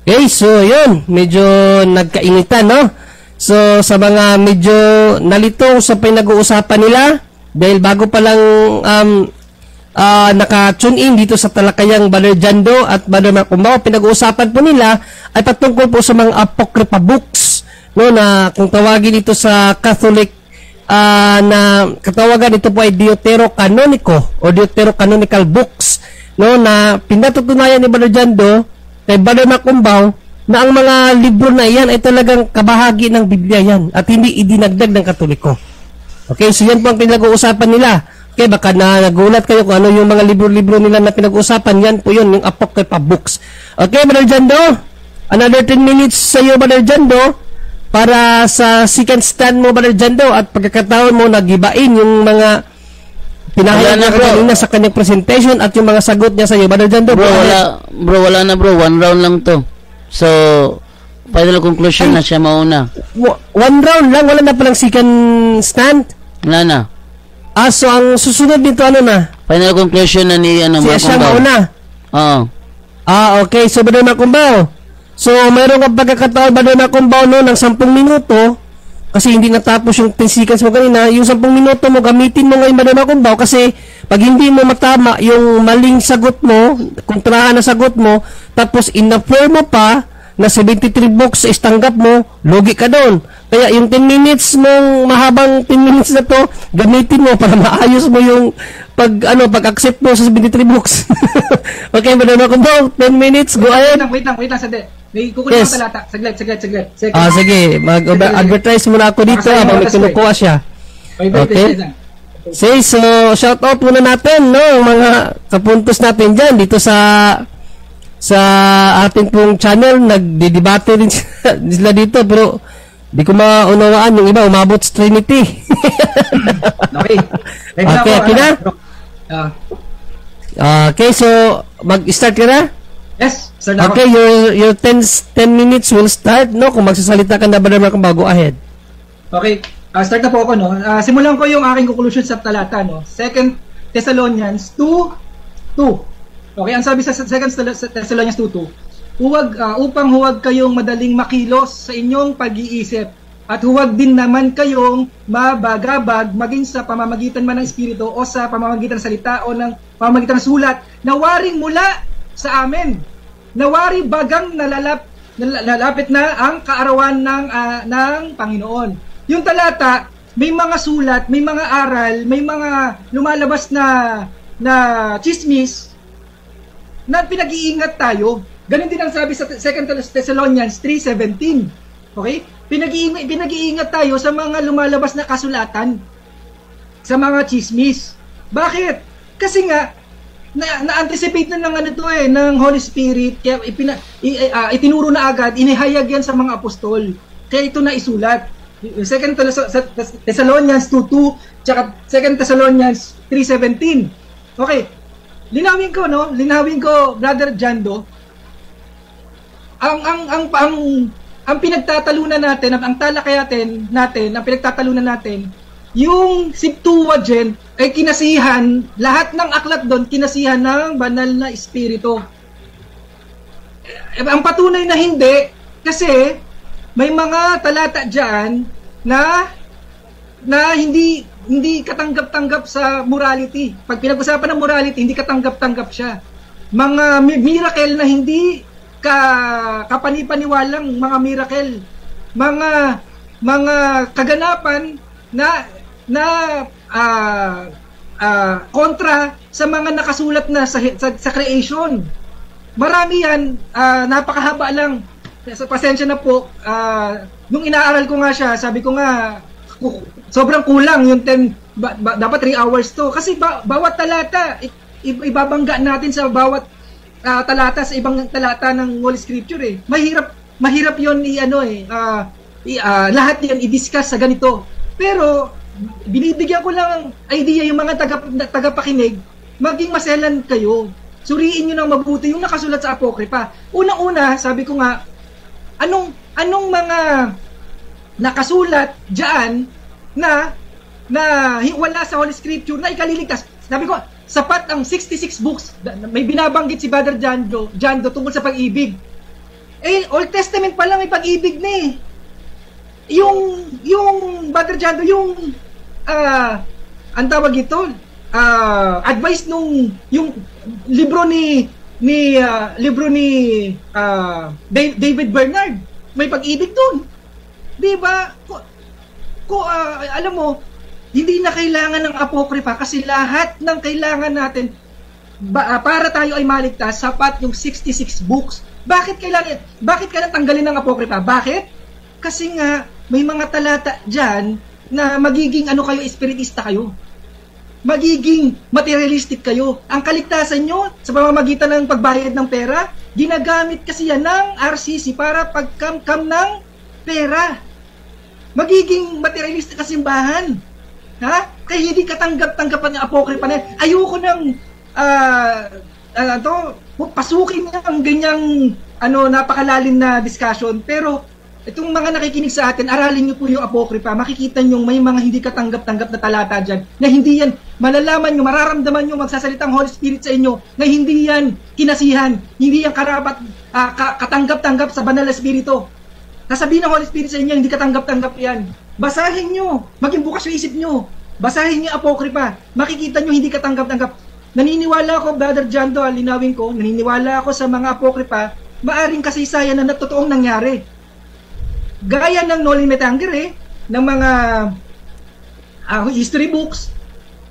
Okay, so yun, medyo nagkainitan, no? So, sa mga medyo nalito sa pinag-uusapan nila, dahil bago pa lang naka-tune in dito sa talakayang Brother Jando at Brother Makumbaw, pinag-uusapan po nila ay patungkol po sa mga apocrypha books, no, na kung tawagin ito sa Catholic na katawagan ito po ay Deuterocanonico o Deuterocanonical books, no, na pinatutunayan ni Brother Jando kay Brother Makumbaw na ang mga libro na iyan ay talagang kabahagi ng Biblia yan at hindi idinagdag ng Katoliko. Okay, so yan po ang pinag-uusapan nila. Okay, baka nagulat kayo kung ano yung mga libro-libro nila na pinag-uusapan. Yan po yun, yung apocrypha books. Okay, Brother Jando, another 10 minutes sa iyo, Brother Jando, para sa second stand mo, Brother Jando, at pagkakataon mo nagibain yung mga pinahayag na kanina sa kanyang presentation at yung mga sagot niya sa iyo, Brother Jando. Wala na bro, one round lang to. So, final conclusion na siya mauna. One round lang, wala na palang second stand? Wala na. So ang susunod nito na? Final conclusion na ni Makumbaw. Siya mauna? Oo. Okay, so Brother Makumbaw. So, mayroon kang pagkakataon, Brother Makumbaw, no, ng 10 minuto, kasi hindi natapos yung 10 seconds mo kanina, yung 10 minuto mo, gamitin mo ngayon, Brother Makumbaw, kasi pag hindi mo matama yung maling sagot mo, kontrahan na sagot mo, tapos in-affirm mo pa na 73 books is tanggap mo, logi ka doon. Kaya yung 10 minutes mong mahabang 10 minutes na to, gamitin mo para maayos mo yung pag-accept mo sa 73 books. Okay, Brother Makumbaw, 10 minutes, go ahead. Wait lang, sadali. May kukunin ko talata. Saglit. Sige, mag-advertise muna ako dito habang may kinukuha siya. Okay. Say, so shout out muna natin, no, mga kapuntos natin dyan dito sa ating pong channel. Nagdidebate rin sila dito, pero di ko maunawaan yung iba, umabot sa Trinity. Okay na? Okay, so mag-start ka na? Yes, start na ako. Okay, your 10 minutes will start, no? Kung magsasalita ka na, Brother Mark, bago ahead. Okay, start na po ako, no? Simulan ko yung aking conclusion sa talata, no? 2 Thessalonians 2:2. Okay, ang sabi sa 2 Thessalonians 2:2, upang huwag kayong madaling makilos sa inyong pag-iisip at huwag din naman kayong mabagabag maging sa pamamagitan man ng Espiritu o sa pamamagitan ng salita o ng pamamagitan ng sulat na waring mula sa amin. Nawari bagang nalalapit na ang kaarawan ng Panginoon. Yung talata, may mga sulat, may mga aral, may mga lumalabas na chismis na pinag-iingat tayo. Ganun din ang sabi sa 2 Thessalonians 3:17. Okay? Pinag-iingat tayo sa mga lumalabas na kasulatan, sa mga chismis. Bakit? Kasi nga na-anticipate na ng Holy Spirit, kaya itinuro na agad, inihayag yan sa mga apostol. Kaya ito na isulat. Yung Second Thessalonians 2:2 tsaka Second Thessalonians 3:17. Okay. Linawin ko, Brother Jando. Ang pinagtatalunan natin, ang talakayatin natin, ang pinagtatalunan natin, yung Septuagint ay kinasihan, lahat ng aklat doon kinasihan ng banal na espiritu. Ang patunay na hindi, kasi may mga talata diyan na hindi katanggap-tanggap sa morality. Pag pinag-usapan ng morality, hindi katanggap-tanggap siya. Mga miracle na hindi kapanipaniwalang mga miracle. Mga kaganapan na kontra sa mga nakasulat na sa creation. Marami yan, napakahaba lang. Pasensya na po. Nung inaaral ko nga siya, sabi ko nga, sobrang kulang yung 10, dapat 3 hours to. Kasi bawat talata, ibabangga natin sa bawat talata sa ibang talata ng Holy Scripture eh. Mahirap yon lahat yan i-discuss sa ganito. Pero, binibigyan ko lang idea yung mga tagapakinig, maging maselan kayo. Suriin nyo ng mabuti yung nakasulat sa Apokripa. Unang-una, sabi ko nga, anong mga nakasulat diyan na wala sa Holy Scripture na ikaliligtas. Sabi ko, sapat ang 66 books. May binabanggit si Brother Jando tungkol sa pag-ibig. Old Testament pa lang may pag-ibig na eh. Yung Brother Jando, ang tawag ito, advice yung libro ni David Bernard, may pag-ibig doon. 'Di ba? Alam mo, hindi na kailangan ng Apokripa kasi lahat ng kailangan natin para tayo ay maligtas, sapat yung 66 books. Bakit kailangan tanggalin ng Apokripa? Bakit? Kasi nga may mga talata diyan na magiging espiritista kayo. Magiging materialistic kayo. Ang kaligtasan nyo sa pamamagitan ng pagbayad ng pera, ginagamit kasi yan ng RCC para pagkamkam ng pera. Magiging materialistic kasi simbahan. Ha? Kaya hindi katanggap-tanggapan ng Apokripa na yan. Ayoko nang pasukin niya ang ganyang napakalalim na discussion. Pero itong mga nakikinig sa atin, aralin niyo po yung Apokripa. Makikita niyo may mga hindi katanggap-tanggap na talata dyan na hindi yan, malalaman niyo, mararamdaman niyo magsasalitang Holy Spirit sa inyo na hindi yan kinasihan, hindi yan karapat katanggap-tanggap sa banal na espiritu. Sasabihin ng Holy Spirit sa inyo, hindi katanggap-tanggap yan. Basahin niyo, maging bukas yung isip niyo. Basahin niyo Apokripa. Makikita niyo hindi katanggap-tanggap. Naniniwala ako, Brother Jando, linawin ko, naniniwala ako sa mga Apokripa, maaring kasaysayan na totoong nangyari. Gaya ng Noli Me Tangere, ng mga history books,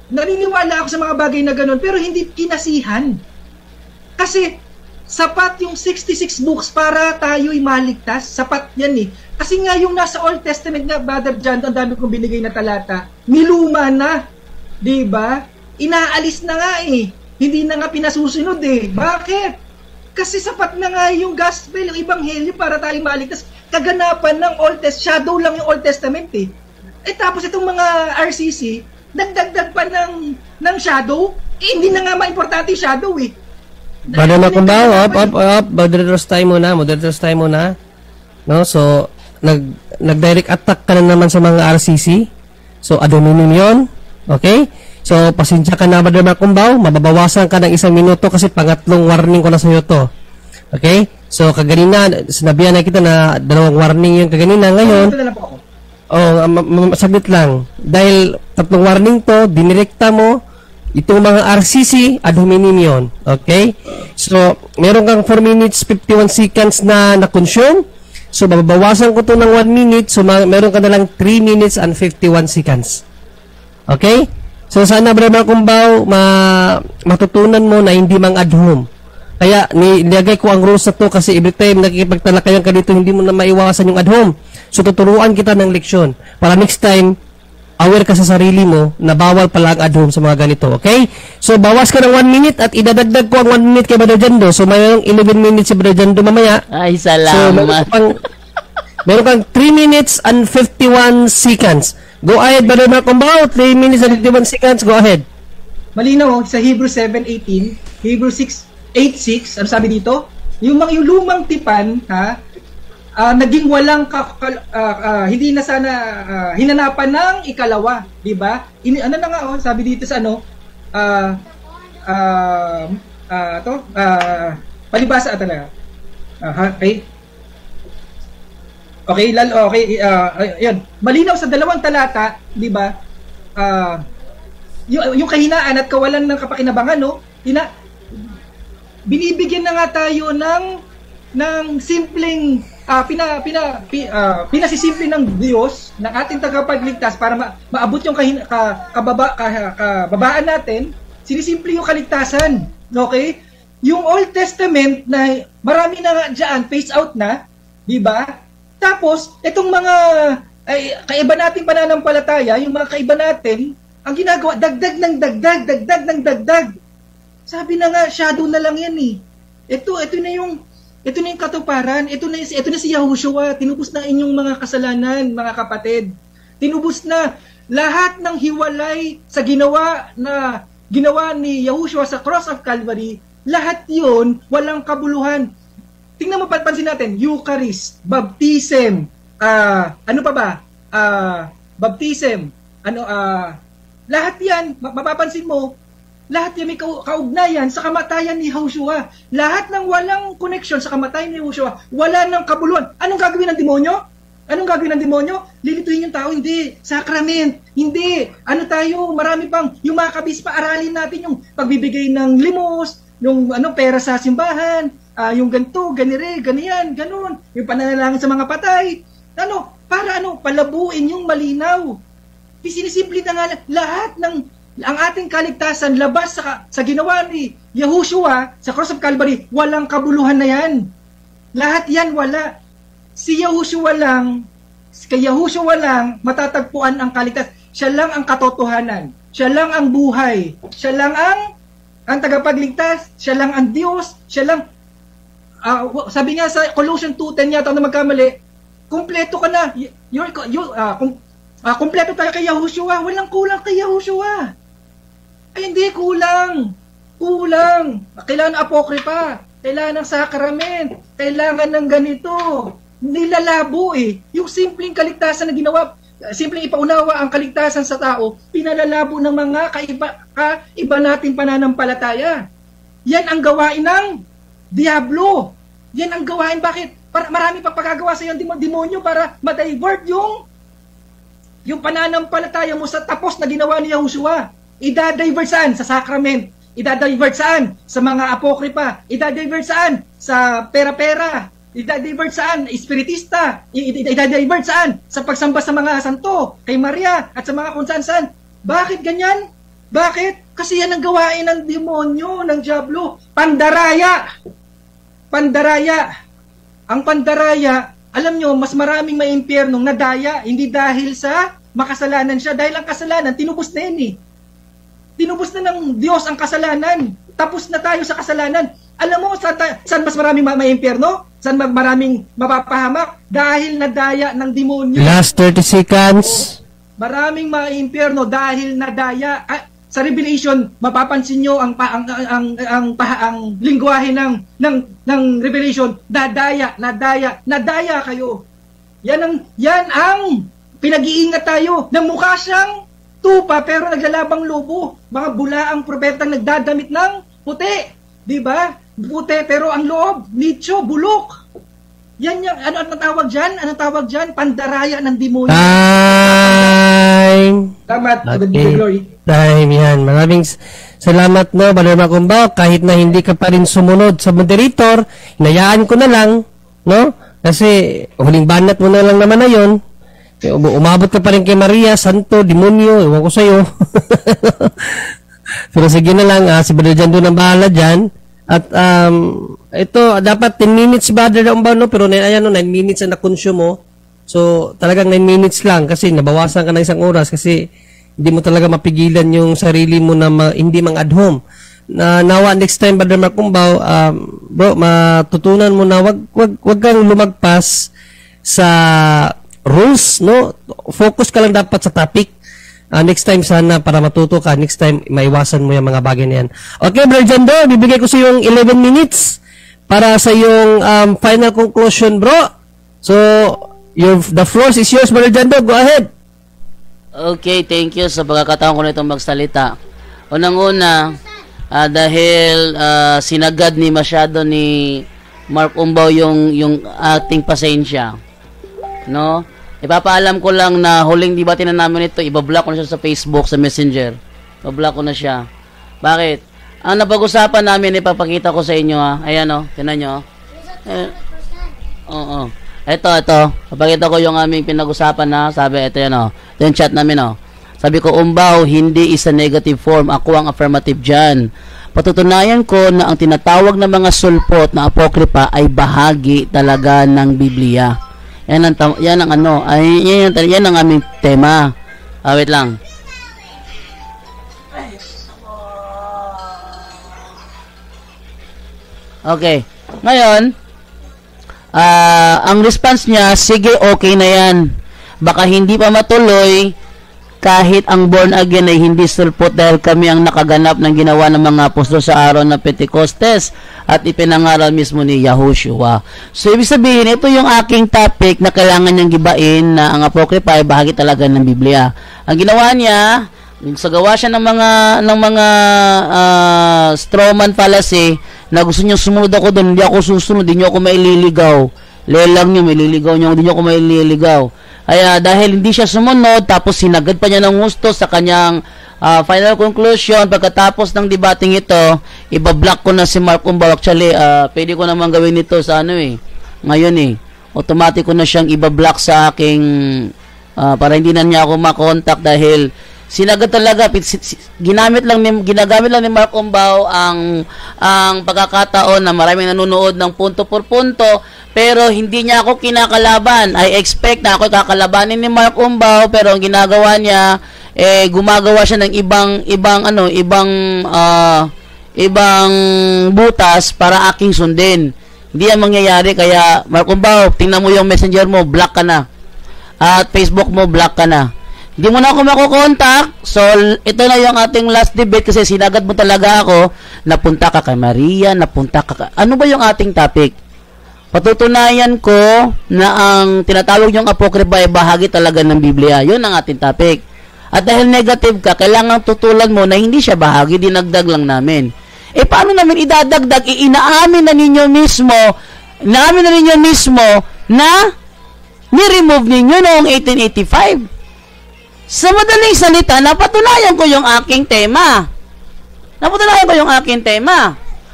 naniniwala ako sa mga bagay na ganun, pero hindi kinasihan. Kasi sapat yung 66 books para tayo'y maligtas. Sapat yan eh. Kasi nga yung nasa Old Testament na, Brother John, ang dami kong binigay na talata, niluma na. Diba? Inaalis na nga eh. Hindi na nga pinasusunod eh. Bakit? Kasi sapat na nga yung gospel, yung ebanghelyo para tayong maligtas. Kaganapan ng Old Testament, shadow lang yung Old Testament eh. Tapos itong mga RCC, dagdag pa ng shadow, hindi na nga maimportante yung shadow eh. Brother Makumbaw, moderators time muna. No, so nag-direct attack ka na naman sa mga RCC. So aduminin 'yon. Okay? So pasensya ka na, Brother Makumbaw, mababawasan ka ng 1 minuto kasi pangatlong warning ko na sa iyo to. Okay? So kaganina sinabihan na kita na 2 warning yung kaganina ngayon. Saglit lang. Dahil 3 warning to, dinirekta mo itong mga RCC, adhuminin yun. Okay? So, meron kang 4 minutes, 51 seconds na na-consume. So, babawasan ko to ng 1 minute. So, meron ka na lang 3 minutes and 51 seconds. Okay? So, sana, Brother Makumbaw, matutunan mo na hindi mang adhum. Kaya, nilagay ko ang rules na to kasi every time nakikipagtalakayan ka dito, hindi mo na maiwasan yung adhum. So, tuturuan kita ng leksyon. Para next time, aware ka sa sarili mo na bawal pala ang adhum sa mga ganito, okay? So, bawas ka ng 1 minute at idadagdag ko ang 1 minute kay Brother Jando. So, mayroong 11 minutes si Brother Jando mamaya. Ay, salamat. So, Meron kang 3 minutes and 51 seconds. Go ahead, Brother Mark Umbao. 3 minutes and 51 seconds. Go ahead. Malinaw sa Hebrews 7:18, Hebrews 6:8:6, ano sabi dito? Yung lumang tipan, naging walang hindi na sana hinanapan ng ikalawa, di ba? Ano na nga sabi dito sa palibasa talaga. Okay. Okay, yun. Malinaw sa 2 talata, di ba? Yung kahinaan at kawalan ng kapakinabangan, no? Binibigyan na nga tayo ng simpleng pinasisimple ng Diyos ng ating tagapagligtas para maabot yung kababaan natin. Sinisimple yung kaligtasan. Okay? Yung Old Testament na marami na nga dyan, phase out na, di ba? Tapos, itong mga kaiba nating pananampalataya, yung mga kaiba natin, ang ginagawa, dagdag ng dagdag. Sabi na nga, shadow na lang yan eh. Ito na yung katuparan. Ito na si Yahushua. Tinubos na inyong mga kasalanan, mga kapatid. Tinubos na lahat ng hiwalay sa ginawa ni Yahushua sa cross of Calvary. Lahat yon walang kabuluhan. Tingnan mo, pansin natin, Eucharist, baptism, ano pa ba? Baptism, lahat yan, mapapansin mo, lahat yan may kaugnayan sa kamatayan ni Yahushua. Lahat ng walang connection sa kamatayan ni Yahushua, wala ng kabuluhan. Anong gagawin ng demonyo? Lilituin yung tao? Hindi. Sacrament? Hindi. Marami pang, yung mga kabispa, aralin natin yung pagbibigay ng limos, yung pera sa simbahan, yung ganito, ganyan, ganun, yung pananalangin sa mga patay, palabuin yung malinaw. Sinisimple na nga lahat ng ang ating kaligtasan labas sa ginawa ni Yahushua sa cross of Calvary, walang kabuluhan na yan. Lahat yan wala. Kay Yahushua lang matatagpuan ang kaligtasan. Siya lang ang katotohanan. Siya lang ang buhay. Siya lang ang tagapagligtas. Siya lang ang Diyos. Siya lang sabi nga sa Colossians 2:10 yata na magkamali, kumpleto ka na. Kumpleto tayo kay Yahushua. Walang kulang kay Yahushua. Ay, hindi kulang. Kailangan apokripa. Kailangan ng sakrament. Kailangan ng ganito. Nilalabo eh. Yung simpleng kaligtasan na ginawa, simpleng ipaunawa ang kaligtasan sa tao, pinalalabo ng mga kaiba nating pananampalataya. Yan ang gawain ng Diablo. Yan ang gawain. Bakit? Marami pang pagkagawa sa iyo ng demonyo para ma-divert yung pananampalataya mo sa tapos na ginawa ni Yahushua. Ida-divert saan? Sa sacrament. Ida-divert saan? Sa mga apokripa. Ida-divert saan? Sa pera-pera. Ida-divert saan? Espiritista. Ida-divert saan? Sa pagsamba sa mga santo, kay Maria, at sa mga kung saan-saan. Bakit ganyan? Bakit? Kasi yan ang gawain ng demonyo, ng Diablo. Pandaraya. Ang pandaraya, alam nyo, mas maraming may impyernong nadaya, hindi dahil sa makasalanan siya. Dahil ang kasalanan, tinubos na yan eh. Tinubos na ng Diyos ang kasalanan. Tapos na tayo sa kasalanan. Alam mo, saan mas maraming may impyerno? Saan maraming mapapahamak? Dahil nadaya ng demonyo. Last 30 seconds. Maraming may impyerno dahil nadaya. Sa Revelation, mapapansin nyo ang lingwahe ng Revelation, nadaya kayo. Yan ang pinag-iingat tayo. Na mukha siyang tupa pero naglalabang lobo. Mga bulaang propetang nagdadamit ng puti. Di ba? Puti pero ang loob, nicho, bulok. Yan yung, ano tawag dyan? Pandaraya ng demonyo. Time. Salamat. Okay. Glory. Time yan. Maraming salamat no, Brother Macumbao. Kahit na hindi ka pa rin sumunod sa moderator, hinayaan ko na lang, no? Kasi huling banat mo na lang naman na yun. Umabot ka pa rin kay Maria, Santo, Demonyo, ewan ko sa'yo. Pero sige na lang, si Brother Jan doon ang bahala dyan. At ito, dapat 10 minutes Brother Umbao, no? Pero ayan, 9 minutes na na-consume mo. So, talagang 9 minutes lang kasi nabawasan ka na isang oras kasi hindi mo talaga mapigilan yung sarili mo na hindi mang-at home. Nawa next time, Brother Macumbao, bro, matutunan mo na wag kang lumagpas sa rules, no? Focus ka lang dapat sa topic. Next time sana, para matuto ka, next time maiwasan mo yung mga bagay na yan. Okay, Brother Jando, bibigay ko sa yung 11 minutes para sa yung final conclusion, bro. So, the floor is yours, Brother Jando. Go ahead. Okay, thank you sa pagkakataon ko na itong magsalita. Unang-una, dahil sinagad ni masyado ni Mark Umbaw yung ating pasensya. No? Ipapaalam ko lang na huling debate na namin ito, ibablock ko na siya sa Facebook, sa Messenger. Ibablock ko na siya. Bakit? Ang napag-usapan namin, ipapakita ko sa inyo ha. Ayan o, tinan nyo. Oo. Ito. Papakita ko yung aming pinag-usapan na. Sabi, ito yan o. Ito yung chat namin o. Sabi ko, Umbaw, hindi is a negative form. Ako ang affirmative dyan. Patutunayan ko na ang tinatawag na mga sulpot na apokripa ay bahagi talaga ng Biblia. Yan ang aming tema. Wait lang. Okay. Ngayon, ang response niya, sige, okay na yan. Baka hindi pa matuloy kahit ang born again ay hindi sulpot dahil kami ang nakaganap ng ginawa ng mga apostol sa araw ng Pentecostes at ipinangaral mismo ni Yahushua. So, ibig sabihin, ito yung aking topic na kailangan niyang gibain na ang apokripa ay bahagi talaga ng Biblia. Ang ginawa niya, sagawa siya ng mga strawman fallacy na gusto niyo sumunod ako doon, hindi ako susunod, hindi niyo ako maililigaw. Lelang niyo, maililigaw niyo, hindi niyo ako maililigaw. Kaya dahil hindi siya sumunod, tapos sinagad pa niya ng gusto sa kanyang final conclusion, pagkatapos ng debating ito, ibablock ko na si Mark Umbaw. Actually, pwede ko naman gawin ito sa ngayon automatic ko na siyang ibablock sa aking, para hindi na niya ako makontak dahil sinagad talaga, ginagamit lang ni Mark Umbaw ang pagkakataon na maraming nanonood ng punto por punto, pero hindi niya ako kinakalaban. I expect na ako kakalabanin ni Mark Umbaw, pero ang ginagawa niya, gumagawa siya ng ibang butas para aking sundin. Hindi yan mangyayari, kaya Mark Umbaw, tingnan mo yung messenger mo, block ka na. At Facebook mo, block ka na. Hindi mo na ako makukontak. So, ito na yung ating last debate kasi sinagad mo talaga ako. Napunta ka kay Maria, napunta ka. Ano ba yung ating topic? Patutunayan ko na ang tinatawag yung apokripa ay bahagi talaga ng Biblia. Yun ang ating topic. At dahil negative ka, kailangan tutulan mo na hindi siya bahagi, dinagdag lang namin. Paano namin idadagdag? Inaamin na ninyo mismo na ni-remove ninyo noong 1885. Sa madaling salita, napatunayan ko yung aking tema.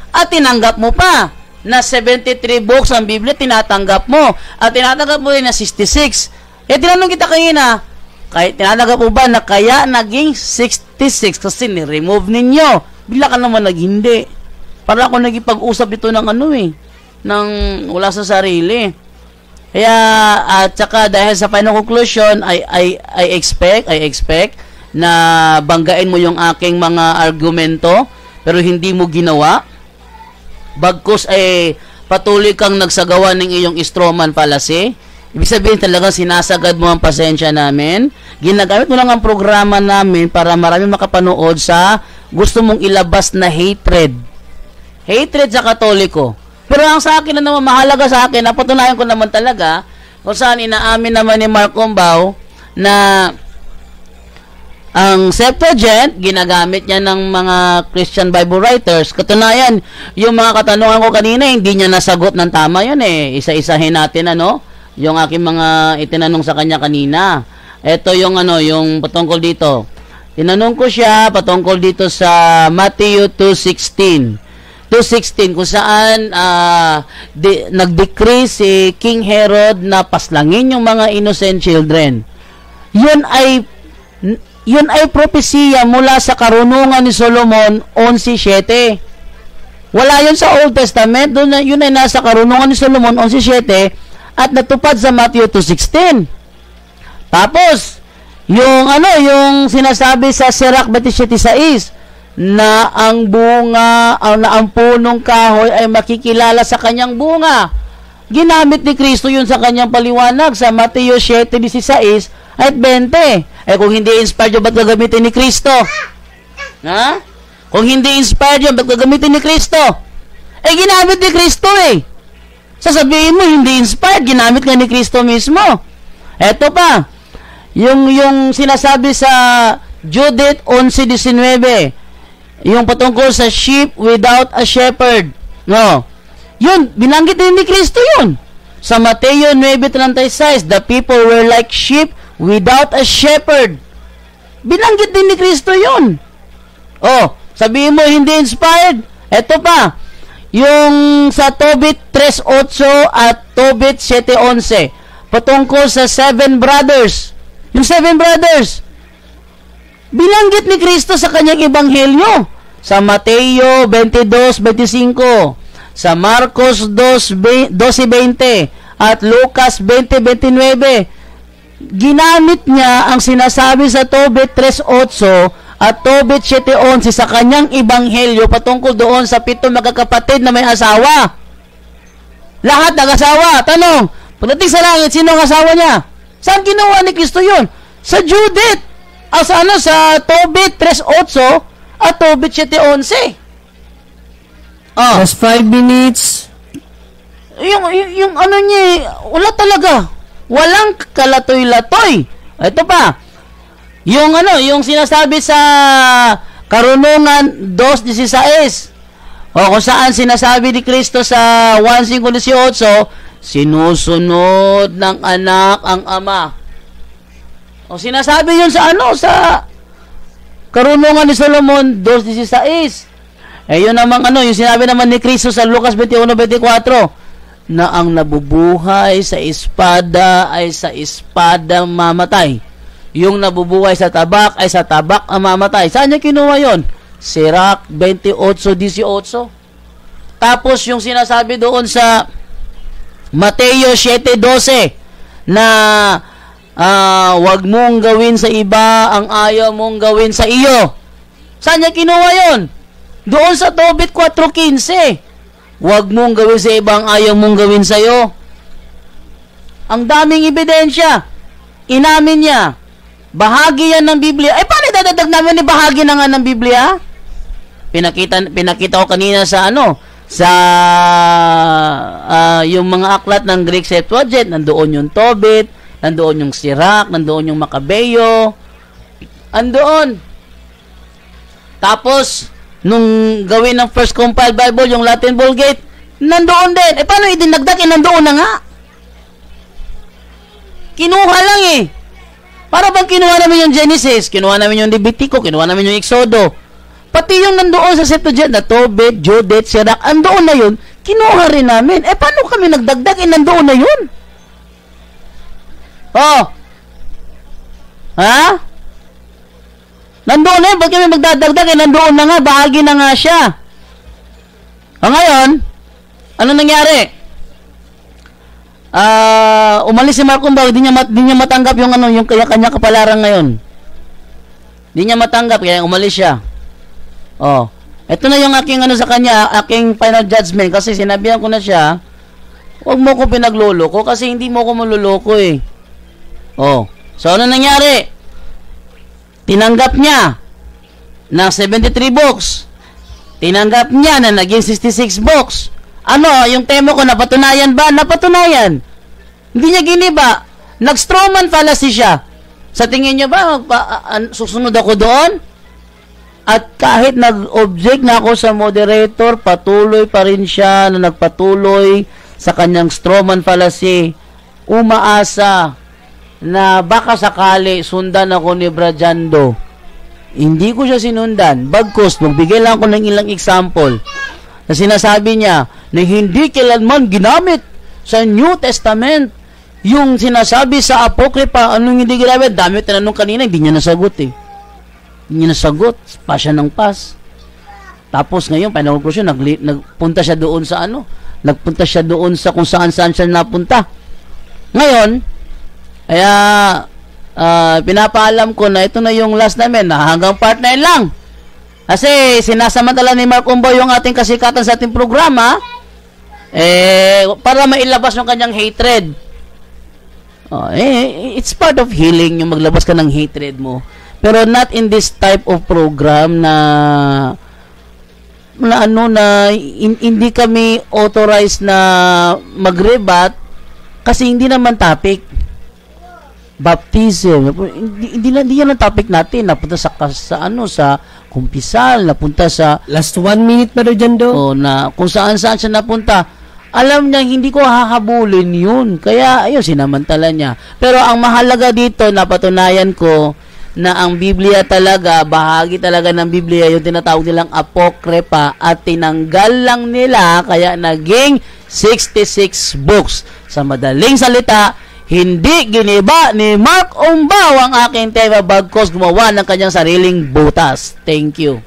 At tinanggap mo pa na 73 books ang Biblia, tinatanggap mo. At tinatanggap mo rin na 66. Tinanong kita kanina, tinatanggap mo ba na kaya naging 66 kasi ni-remove ninyo? Bigla ka naman naghindi. Para ako nagipag-usap dito ng wala sa sarili. Kaya, at saka dahil sa final conclusion, I expect na banggain mo yung aking mga argumento, pero hindi mo ginawa. Bagkus patuloy kang nagsagawa ng iyong strawman fallacy. Ibig sabihin talaga sinasagad mo ang pasensya namin. Ginagamit mo lang ang programa namin para marami makapanood sa gusto mong ilabas na hatred. Hatred sa Katoliko. Pero ang sa akin na naman, mahalaga sa akin, napatunayan ko naman talaga kung saan inaamin naman ni Mark Umbaw na ang Septuagint, ginagamit niya ng mga Christian Bible writers. Katunayan, yung mga katanungan ko kanina, hindi niya nasagot ng tama yun Isa-isahin natin, yung aking mga itinanong sa kanya kanina. Ito yung yung patungkol dito. Tinanong ko siya patungkol dito sa Matthew 2:16 kung saan nag-decree si King Herod na paslangin yung mga innocent children. Yun ay propesiya mula sa karunungan ni Solomon 11:7. Wala yun sa Old Testament. Yun ay nasa karunungan ni Solomon 11:7 at natupad sa Matthew 2:16. Tapos, yung sinasabi sa Sirach 27:6 na ang punong kahoy ay makikilala sa kanyang bunga. ginamit ni Kristo yun sa kanyang paliwanag sa Mateo 7:16 at 20. Eh kung hindi inspired yun, ba't gagamitin ni Kristo? Ha? Kung hindi inspired yun, ba't gagamitin ni Kristo? Eh ginamit ni Kristo eh. Sasabihin mo, hindi inspired, ginamit nga ni Kristo mismo. Eto pa, yung sinasabi sa Judith 11:19, yung patungkol sa sheep without a shepherd. No. Yun, binanggit din ni Kristo yun. Sa Mateo 9:36, the people were like sheep without a shepherd. Binanggit din ni Kristo yun. Oh, sabihin mo hindi inspired. Eto pa, yung sa Tobit 3:8 at Tobit 7:11, patungkol sa 7 brothers. Yung 7 brothers, binanggit ni Kristo sa kanyang ebanghelyo. Sa Mateo 22:25, sa Marcos 12:20, at Lucas 20:29, ginamit niya ang sinasabi sa Tobit 3:8 at Tobit 7:11 sa kanyang ebanghelyo patungkol doon sa 7 magkakapatid na may asawa. Lahat nag-asawa. Tanong, pagdating sa langit, sino ang asawa niya? Saan ginawa ni Kristo yun? Sa Judith. Sa Tobit 3:8 at Tobit 7:11. Just 5 minutes. Yung ano niya, wala talaga. Walang kalatoy-latoy. Ito pa. Yung sinasabi sa Karunungan 2:16. Kung saan sinasabi ni Kristo sa 1:5:18, sinusunod ng anak ang ama. Sinasabi yun sa sa Karunungan ni Solomon 2:16. Yun namang yung sinabi naman ni Kristo sa Lucas 21:24, na ang nabubuhay sa espada ay sa espada mamatay. Yung nabubuhay sa tabak ay sa tabak ang mamatay. Saan niya kinuha yun? Sirach 28:18. Tapos yung sinasabi doon sa Mateo 7:12 na wag mong gawin sa iba ang ayaw mong gawin sa iyo. Saan niya kinuha yun? Doon sa Tobit 4:15. Wag mong gawin sa iba ang ayaw mong gawin sa iyo. Ang daming ebidensya. Inamin niya. Bahagi yan ng Biblia. Paano idadadag namin ni bahagi na nga ng Biblia? Pinakita ko kanina sa sa yung mga aklat ng Greek Septuagint. Nandoon yung Tobit, nandoon yung Sirach, nandoon yung Macabeo. Andoon. Tapos, nung gawin ng First Compiled Bible, yung Latin Vulgate, nandoon din. Paano idinagdag? Nandoon na nga. Kinuha lang Para bang kinuha namin yung Genesis, kinuha namin yung Levitico, kinuha namin yung Exodo. Pati yung nandoon sa Septuagint na Tobit, Judith, Sirach, andoon na yun, kinuha rin namin. Paano kami nagdagdag? Nandoon na yun. Ha? Nandoon na yun, ba't kami magdadagdag? Nandoon na nga, bahagi na nga siya. Ngayon, ano nangyari? Umalis si Mark Umbao, di niya matanggap yung kanya kapalaran ngayon. Di niya matanggap, kaya umalis siya. Ito na yung aking sa kanya, aking final judgment, kasi sinabihan ko na siya, huwag mo ko pinagluloko, kasi hindi mo ko maluloko So, ano nangyari? Tinanggap niya ng 73 books. Tinanggap niya na naging 66 books. Yung tema ko, napatunayan ba? Napatunayan. Hindi niya giniba. Nag-strawman fallacy siya. Sa tingin niyo ba, susunod ako doon? At kahit nag-object na ako sa moderator, patuloy pa rin siya na nagpatuloy sa kanyang strawman fallacy. Umaasa na baka sakali sundan ako ni Brajando. Hindi ko siya sinundan. Bagkus, magbigay lang ako ng ilang example na sinasabi niya na hindi kailanman ginamit sa New Testament yung sinasabi sa Apokripa. Anong hindi ginamit? Dami tinanong kanina, hindi niya nasagot Hindi niya nasagot. Pas siya ng pas. Tapos ngayon, pinag-conclusion, nagpunta siya doon sa nagpunta siya doon sa kung saan-saan siya napunta. Ngayon, kaya pinapaalam ko na ito na yung last namin, na hanggang part 9 lang. Kasi sinasamantala ni Mark Umbao yung ating kasikatan sa ating programa. Para mailabas yung kanyang hatred. It's part of healing yung maglabas ka ng hatred mo. Pero not in this type of program na hindi kami authorized na mag-rebut kasi hindi naman topic. Baptism. Hindi yan ang topic natin. Napunta sa kumpisal, napunta sa last 1 minute Brother Jando. Na kung saan siya napunta. Alam niya, hindi ko hahabulin yun. Kaya, ayun, sinamantala niya. Pero ang mahalaga dito, napatunayan ko na ang Biblia talaga, bahagi talaga ng Biblia, yung tinatawag nilang apokrypha, at tinanggal lang nila, kaya naging 66 books. Sa madaling salita, hindi giniba ni Mark Umbaw ang aking tema bagkos gumawa ng kanyang sariling butas. Thank you.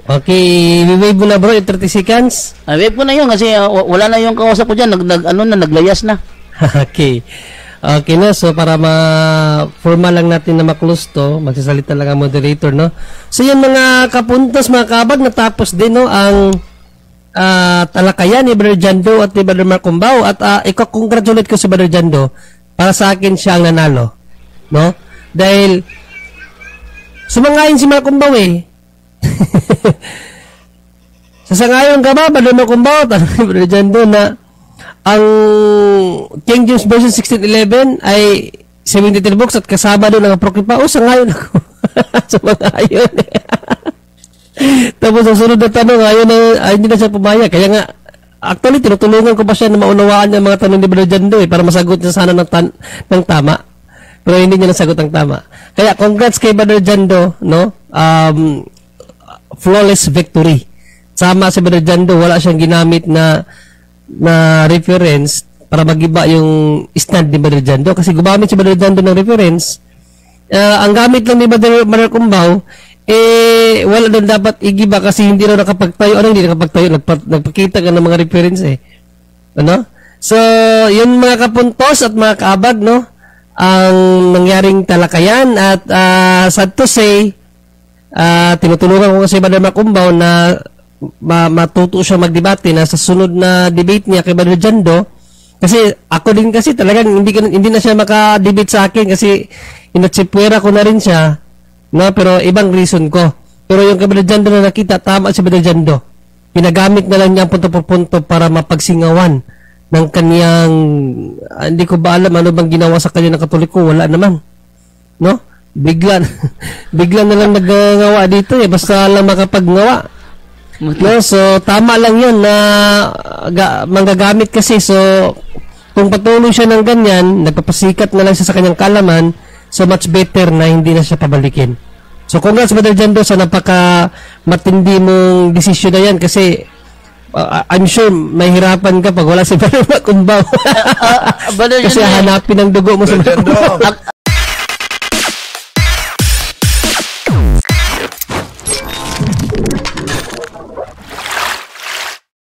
Okay, wave mo na bro, 30 seconds. Wave ko na yun kasi wala na yung kausap ko dyan, naglayas na. Okay. Okay na, so para ma-formal lang natin na ma-close to, magsasalita lang ang moderator, no? So yung mga kapuntos, mga kabag, natapos din, no, ang talakayan ni Brother Jando at ni Brother Mark Umbaw. At iko-congratulate ko si Brother Jando. Para sa akin siya ang nanalo, no? Dahil sumangayon si Mark Umbaw Sasangayon ka ba, Brother Mark Umbaw, tanong ni Brother Jando na ang King James Version 1611 ay 73 books at kasama doon ang apokrypha. Sangayon ako. Sumangayon Tapos ang sunod na tanong, hindi na siya pumayag. Kaya nga, actually, tinutulungan ko pa siya na maunawaan niya mga tanong ni Brother Jando para masagot niya sana ng tama. Pero hindi niya nasagot ng tama. Kaya, congrats kay Brother Jando, no? Flawless victory. Sama si Brother Jando, wala siyang ginamit na reference para magiba yung stand ni Brother Jando. Kasi gumamit si Brother Jando ng reference. Ang gamit lang ni Brother Mark Umbaw, wala doon dapat igiba kasi hindi raw nakapagtayo. Hindi nakapagtayo? Nagpakita ka ng mga reference Ano? So, yun mga kapuntos at mga kaabag, no? Ang nangyaring talakayan at sad to say, tinutulungan ko kasi Brother Mark Umbaw na matuto siya magdebate na sa sunod na debate niya kay Brother Jando. Kasi ako din kasi talagang hindi na siya maka-debate sa akin kasi inatsipwera ko na rin siya, no? Pero ibang reason ko. Pero yung kay Brother Jando na nakita, tama si Brother Jando. Pinagamit na lang niya punto por punto para mapagsingawan ng kaniyang hindi ko ba alam ano bang ginawa sa kanya ng Katoliko. Wala naman, no? Bigla na lang nagngawa dito basta lang makapagnawa. No, so tama lang 'yun na manggagamit kasi. So kung patuloy siya ng ganyan, nagpapasikat na lang siya sa kanyang kalaman, so much better na hindi na siya pabalikin. So congrats Brother Jando sa napaka matindi mong desisyon na yan kasi I'm sure mahirapan ka pag wala si Brother Mark Umbaw. Kasi hanapin ang dugo mo sa Brother Jando.